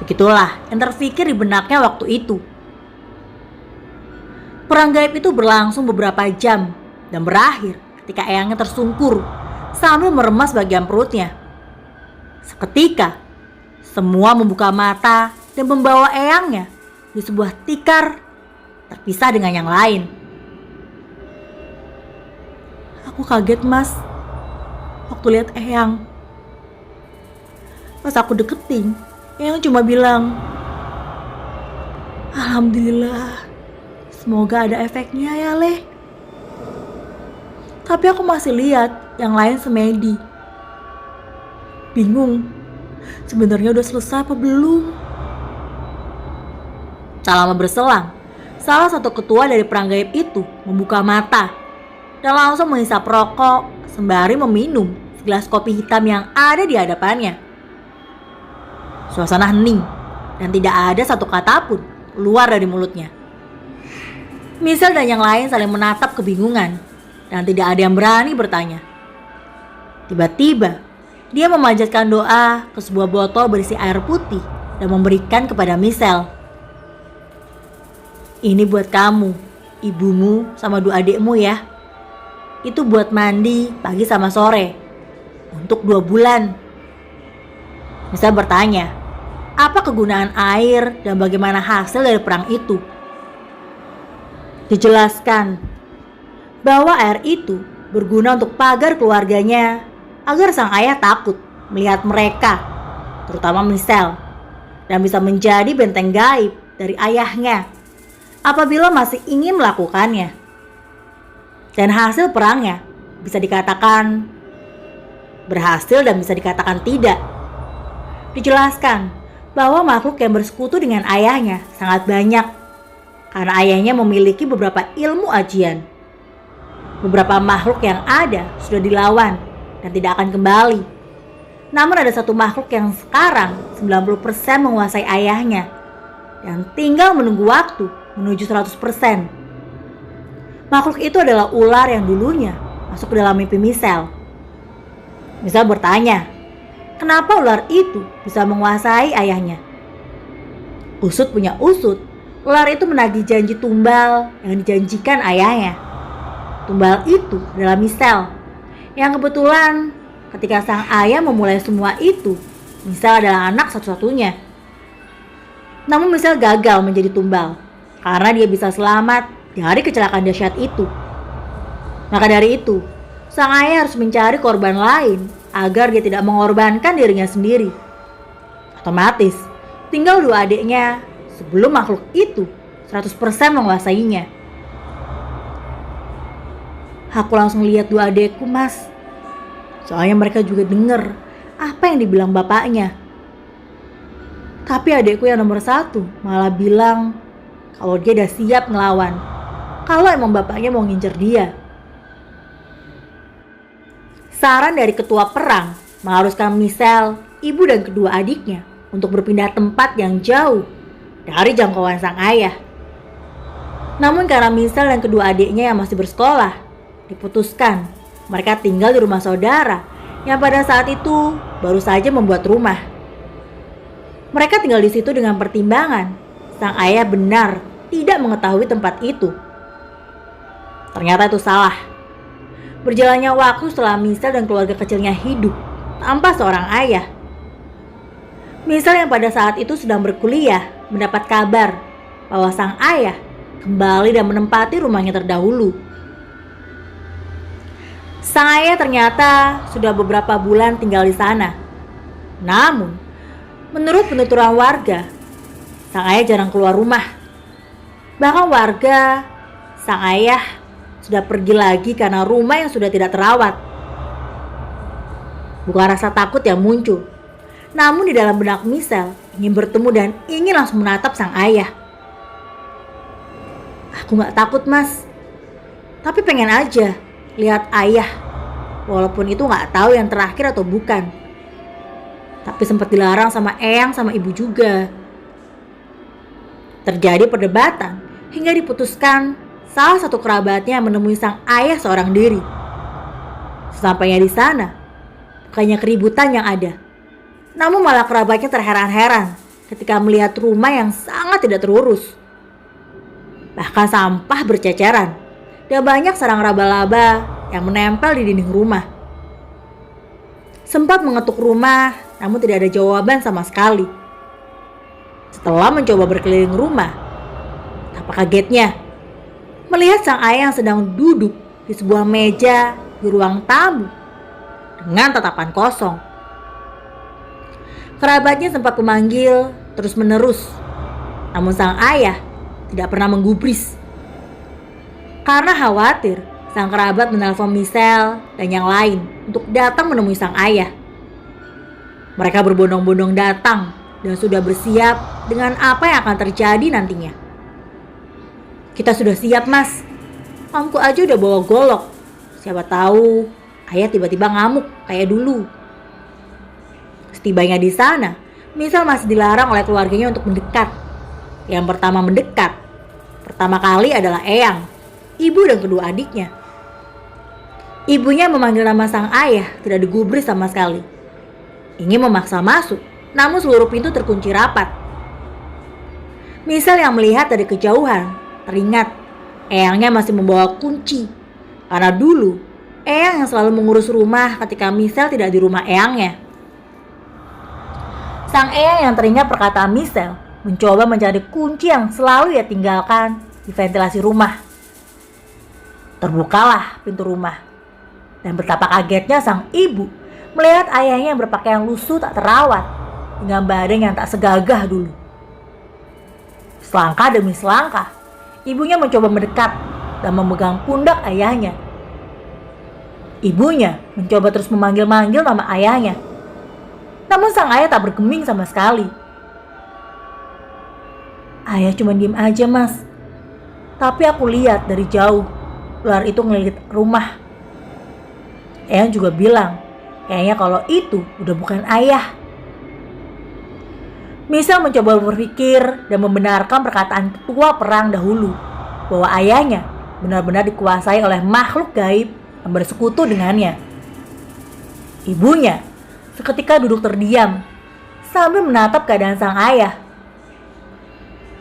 Begitulah yang terpikir di benaknya waktu itu. Perang gaib itu berlangsung beberapa jam dan berakhir ketika eyangnya tersungkur sambil meremas bagian perutnya. Seketika, semua membuka mata dan membawa eyangnya di sebuah tikar terpisah dengan yang lain. Aku kaget, Mas, waktu lihat eyang. Pas aku deketin, eyang cuma bilang, Alhamdulillah, semoga ada efeknya ya, Leh. Tapi aku masih lihat yang lain semedi. Bingung, sebenarnya udah selesai apa belum? Tak lama berselang, salah satu ketua dari perang gaib itu membuka mata dan langsung menghisap rokok sembari meminum segelas kopi hitam yang ada di hadapannya. Suasana hening dan tidak ada satu kata pun keluar dari mulutnya. Michelle dan yang lain saling menatap kebingungan dan tidak ada yang berani bertanya. Tiba-tiba, dia memanjatkan doa ke sebuah botol berisi air putih dan memberikan kepada Michelle. Ini buat kamu, ibumu sama dua adikmu ya. Itu buat mandi pagi sama sore. Untuk 2 bulan. Michelle bertanya, apa kegunaan air dan bagaimana hasil dari perang itu? Dijelaskan bahwa air itu berguna untuk pagar keluarganya agar sang ayah takut melihat mereka, terutama Michelle, dan bisa menjadi benteng gaib dari ayahnya apabila masih ingin melakukannya. Dan hasil perangnya bisa dikatakan berhasil dan bisa dikatakan tidak. Dijelaskan bahwa makhluk yang bersekutu dengan ayahnya sangat banyak karena ayahnya memiliki beberapa ilmu ajian. Beberapa makhluk yang ada sudah dilawan dan tidak akan kembali. Namun ada satu makhluk yang sekarang 90% menguasai ayahnya dan tinggal menunggu waktu menuju 100%. Makhluk itu adalah ular yang dulunya masuk ke dalam mimpi Michelle. Michelle bertanya, kenapa ular itu bisa menguasai ayahnya? Usut punya usut, ular itu menagih janji tumbal yang dijanjikan ayahnya. Tumbal itu adalah Michelle, yang kebetulan ketika sang ayah memulai semua itu, Michelle adalah anak satu-satunya. Namun Michelle gagal menjadi tumbal karena dia bisa selamat dari kecelakaan dahsyat itu. Maka dari itu, sang ayah harus mencari korban lain agar dia tidak mengorbankan dirinya sendiri. Otomatis, tinggal 2 adiknya sebelum makhluk itu 100% menguasainya. Aku langsung lihat 2 adikku, Mas. Soalnya mereka juga dengar apa yang dibilang bapaknya. Tapi adikku yang nomor 1 malah bilang kalau dia udah siap ngelawan, kalau emang bapaknya mau ngincer dia. Saran dari ketua perang mengharuskan Michelle, ibu dan kedua adiknya untuk berpindah tempat yang jauh dari jangkauan sang ayah. Namun karena Michelle dan kedua adiknya yang masih bersekolah, diputuskan mereka tinggal di rumah saudara yang pada saat itu baru saja membuat rumah. Mereka tinggal di situ dengan pertimbangan sang ayah benar tidak mengetahui tempat itu. Ternyata itu salah. Berjalannya waktu setelah Michelle dan keluarga kecilnya hidup tanpa seorang ayah. Michelle yang pada saat itu sedang berkuliah mendapat kabar bahwa sang ayah kembali dan menempati rumahnya terdahulu. Sang ayah ternyata sudah beberapa bulan tinggal di sana. Namun, menurut penuturan warga, sang ayah jarang keluar rumah. Bahkan warga, sang ayah sudah pergi lagi karena rumah yang sudah tidak terawat. Bukan rasa takut yang muncul, namun di dalam benak Michelle ingin bertemu dan ingin langsung menatap sang ayah. Aku gak takut, Mas, tapi pengen aja lihat ayah, walaupun itu gak tahu yang terakhir atau bukan. Tapi sempat dilarang sama eyang sama ibu juga. Terjadi perdebatan hingga diputuskan salah satu kerabatnya menemui sang ayah seorang diri. Sesampainya di sana, bukannya keributan yang ada, namun malah kerabatnya terheran-heran ketika melihat rumah yang sangat tidak terurus. Bahkan sampah berceceran dan banyak sarang laba-laba yang menempel di dinding rumah. Sempat mengetuk rumah, namun tidak ada jawaban sama sekali. Setelah mencoba berkeliling rumah, betapa kagetnya melihat sang ayah yang sedang duduk di sebuah meja di ruang tamu dengan tatapan kosong. Kerabatnya sempat memanggil terus-menerus, namun sang ayah tidak pernah menggubris. Karena khawatir, sang kerabat menelpon Michelle dan yang lain untuk datang menemui sang ayah. Mereka berbondong-bondong datang dan sudah bersiap dengan apa yang akan terjadi nantinya. Kita sudah siap, Mas. Omku aja udah bawa golok Siapa tahu ayah tiba-tiba ngamuk kayak dulu. Setibanya di sana, Misal masih dilarang oleh keluarganya untuk mendekat. Yang pertama kali adalah Eyang, ibu dan kedua adiknya. Ibunya memanggil nama sang ayah tidak digubris sama sekali. Ingin memaksa masuk, namun seluruh pintu terkunci rapat. Misal yang melihat dari kejauhan, teringat Eyangnya masih membawa kunci. Karena dulu, Eyang yang selalu mengurus rumah ketika Misal tidak di rumah Eyangnya. Sang Eyang yang teringat perkataan Misal mencoba mencari kunci yang selalu ia tinggalkan di ventilasi rumah. Terbukalah pintu rumah. Dan betapa kagetnya sang ibu melihat ayahnya yang berpakaian lusuh tak terawat dengan badan yang tak segagah dulu. Selangkah demi selangkah, ibunya mencoba mendekat dan memegang pundak ayahnya. Ibunya mencoba terus memanggil-manggil nama ayahnya. Namun sang ayah tak bergeming sama sekali. Ayah cuma diem aja, Mas. Tapi aku lihat dari jauh, ular itu ngelilit rumah. Eyang juga bilang, kayaknya kalau itu udah bukan ayah. Misal mencoba berpikir dan membenarkan perkataan ketua perang dahulu, bahwa ayahnya benar-benar dikuasai oleh makhluk gaib yang bersekutu dengannya. Ibunya seketika duduk terdiam sambil menatap keadaan sang ayah.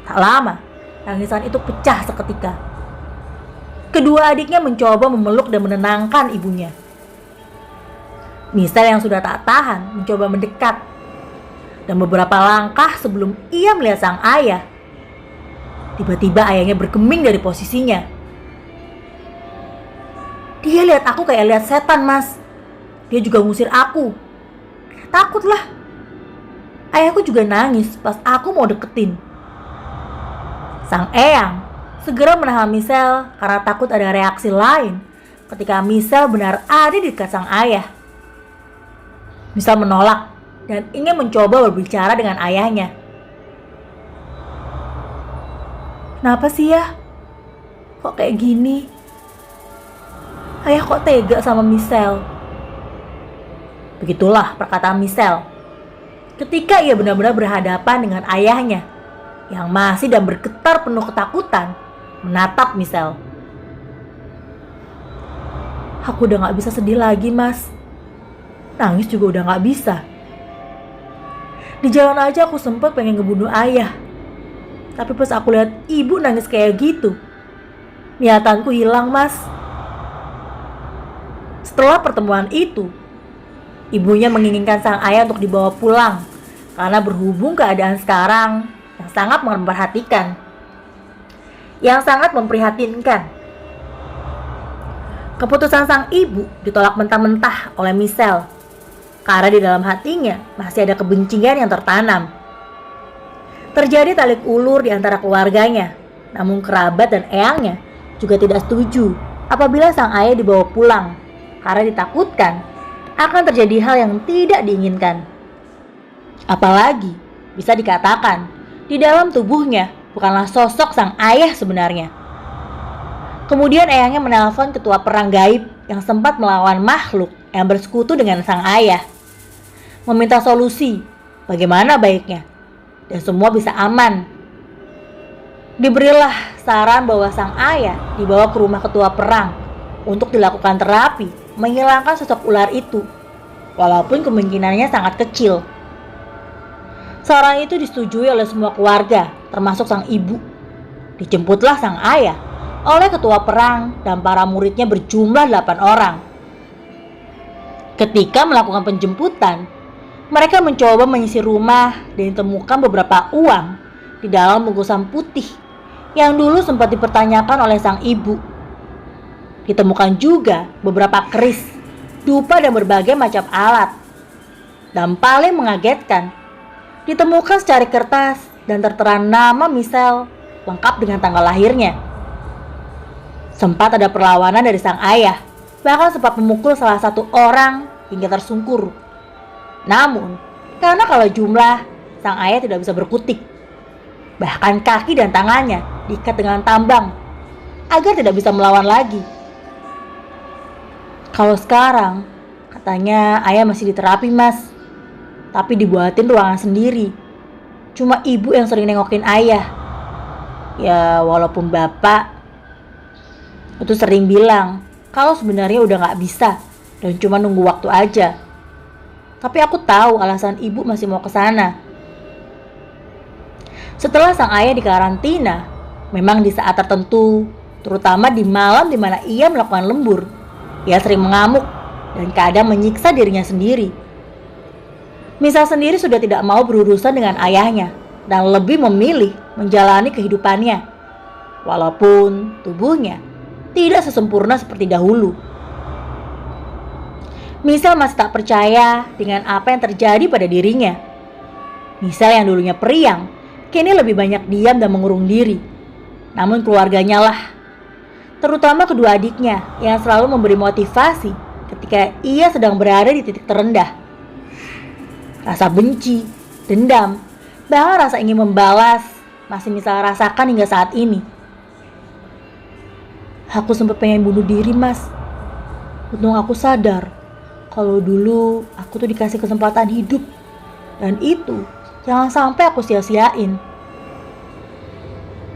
Tak lama, tangisan itu pecah seketika. Kedua adiknya mencoba memeluk dan menenangkan ibunya. Misal yang sudah tak tahan mencoba mendekat. Dan beberapa langkah sebelum ia melihat sang ayah, tiba-tiba ayahnya bergeming dari posisinya. Dia lihat aku kayak lihat setan, Mas. Dia juga ngusir aku. Takutlah. Ayahku juga nangis pas aku mau deketin. Sang Eyang segera menahan Misal karena takut ada reaksi lain ketika Misal benar ada di dekat sang ayah. Misal menolak dan ingin mencoba berbicara dengan ayahnya. Kenapa sih ya? Kok kayak gini? Ayah kok tega sama Misal? Begitulah perkataan Misal ketika ia benar-benar berhadapan dengan ayahnya yang masih dan bergetar penuh ketakutan menatap Misal. Aku udah gak bisa sedih lagi, Mas. Nangis juga udah gak bisa. Di jalan aja aku sempat pengen ngebunuh ayah. Tapi pas aku lihat ibu nangis kayak gitu, niatanku hilang, Mas. Setelah pertemuan itu, ibunya menginginkan sang ayah untuk dibawa pulang karena berhubung keadaan sekarang yang sangat memperhatikan, yang sangat memprihatinkan. Keputusan sang ibu ditolak mentah-mentah oleh Misal karena di dalam hatinya masih ada kebencian yang tertanam. Terjadi talik ulur di antara keluarganya, namun kerabat dan eyangnya juga tidak setuju apabila sang ayah dibawa pulang karena ditakutkan akan terjadi hal yang tidak diinginkan. Apalagi bisa dikatakan di dalam tubuhnya bukanlah sosok sang ayah sebenarnya. Kemudian eyangnya menelpon ketua perang gaib yang sempat melawan makhluk yang bersekutu dengan sang ayah, meminta solusi bagaimana baiknya dan semua bisa aman. Diberilah saran bahwa sang ayah dibawa ke rumah ketua perang untuk dilakukan terapi menghilangkan sosok ular itu, walaupun kemungkinannya sangat kecil. Saran itu disetujui oleh semua keluarga, termasuk sang ibu. Dijemputlah sang ayah oleh ketua perang dan para muridnya berjumlah 8 orang. Ketika melakukan penjemputan, mereka mencoba menyisir rumah dan ditemukan beberapa uang di dalam bungkusan putih yang dulu sempat dipertanyakan oleh sang ibu. Ditemukan juga beberapa keris, dupa dan berbagai macam alat. Dan paling mengagetkan, ditemukan secari kertas dan tertera nama Misal lengkap dengan tanggal lahirnya. Sempat ada perlawanan dari sang ayah, bahkan sempat memukul salah satu orang hingga tersungkur. Namun, karena kalau jumlah, sang ayah tidak bisa berkutik. Bahkan kaki dan tangannya diikat dengan tambang agar tidak bisa melawan lagi. Kalau sekarang, katanya ayah masih di terapi mas, tapi dibuatin ruangan sendiri. Cuma ibu yang sering nengokin ayah. Ya walaupun bapak itu sering bilang kalau sebenarnya udah gak bisa dan cuma nunggu waktu aja. Tapi aku tahu alasan ibu masih mau ke sana. Setelah sang ayah dikarantina, memang di saat tertentu, terutama di malam di mana ia melakukan lembur, ia sering mengamuk dan kadang menyiksa dirinya sendiri. Misal sendiri sudah tidak mau berurusan dengan ayahnya dan lebih memilih menjalani kehidupannya, walaupun tubuhnya tidak sesempurna seperti dahulu. Misal masih tak percaya dengan apa yang terjadi pada dirinya. Misal yang dulunya periang, kini lebih banyak diam dan mengurung diri. Namun keluarganya lah, terutama kedua adiknya yang selalu memberi motivasi ketika ia sedang berada di titik terendah. Rasa benci, dendam, bahkan rasa ingin membalas masih misal rasakan hingga saat ini. Aku sempat pengen bunuh diri mas. Untung aku sadar kalau dulu aku tuh dikasih kesempatan hidup, dan itu jangan sampai aku sia-siain.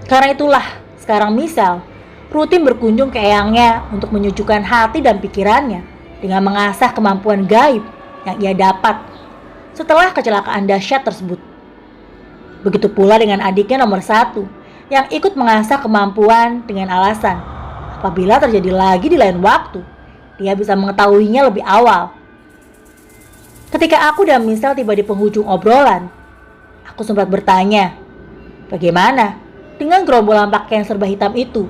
Karena itulah sekarang misal rutin berkunjung ke eyangnya untuk menyejukkan hati dan pikirannya dengan mengasah kemampuan gaib yang ia dapat setelah kecelakaan dahsyat tersebut. Begitu pula dengan adiknya nomor 1 yang ikut mengasah kemampuan dengan alasan apabila terjadi lagi di lain waktu, dia bisa mengetahuinya lebih awal. Ketika aku dan Misal tiba di penghujung obrolan, aku sempat bertanya, bagaimana dengan gerombolan pakaian serba hitam itu?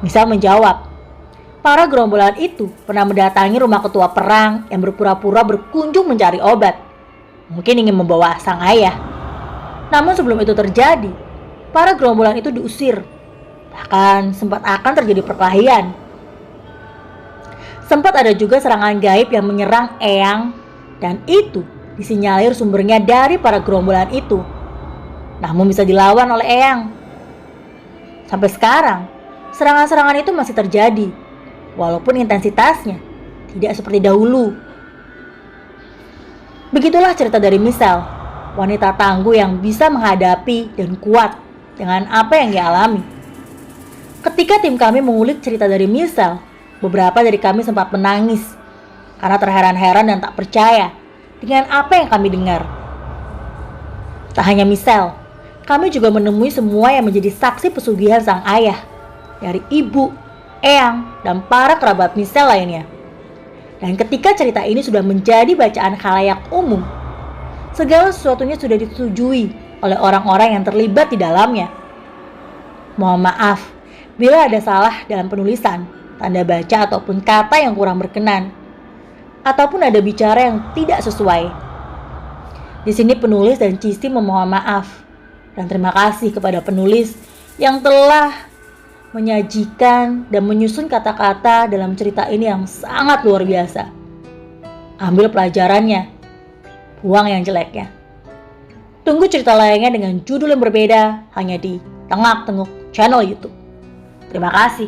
Misal menjawab, para gerombolan itu pernah mendatangi rumah ketua perang yang berpura-pura berkunjung mencari obat. Mungkin ingin membawa sang ayah. Namun sebelum itu terjadi, para gerombolan itu diusir. Bahkan sempat akan terjadi perkelahian. Sempat ada juga serangan gaib yang menyerang eyang, dan itu disinyalir sumbernya dari para gerombolan itu. Namun bisa dilawan oleh eyang. Sampai sekarang, serangan-serangan itu masih terjadi, walaupun intensitasnya tidak seperti dahulu. Begitulah cerita dari Misal, wanita tangguh yang bisa menghadapi dan kuat dengan apa yang dia alami. Ketika tim kami mengulik cerita dari Misal, beberapa dari kami sempat menangis karena terheran-heran dan tak percaya dengan apa yang kami dengar. Tak hanya Misal, kami juga menemui semua yang menjadi saksi pesugihan sang ayah, dari ibu, eyang, dan para kerabat Misal lainnya. Dan ketika cerita ini sudah menjadi bacaan khalayak umum, segala sesuatunya sudah disetujui oleh orang-orang yang terlibat di dalamnya. Mohon maaf bila ada salah dalam penulisan, tanda baca ataupun kata yang kurang berkenan, ataupun ada bicara yang tidak sesuai. Di sini penulis dan Cisti memohon maaf dan terima kasih kepada penulis yang telah menyajikan dan menyusun kata-kata dalam cerita ini yang sangat luar biasa. Ambil pelajarannya, buang yang jeleknya. Tunggu cerita lainnya dengan judul yang berbeda hanya di Tengak Tenguk channel YouTube. Terima kasih.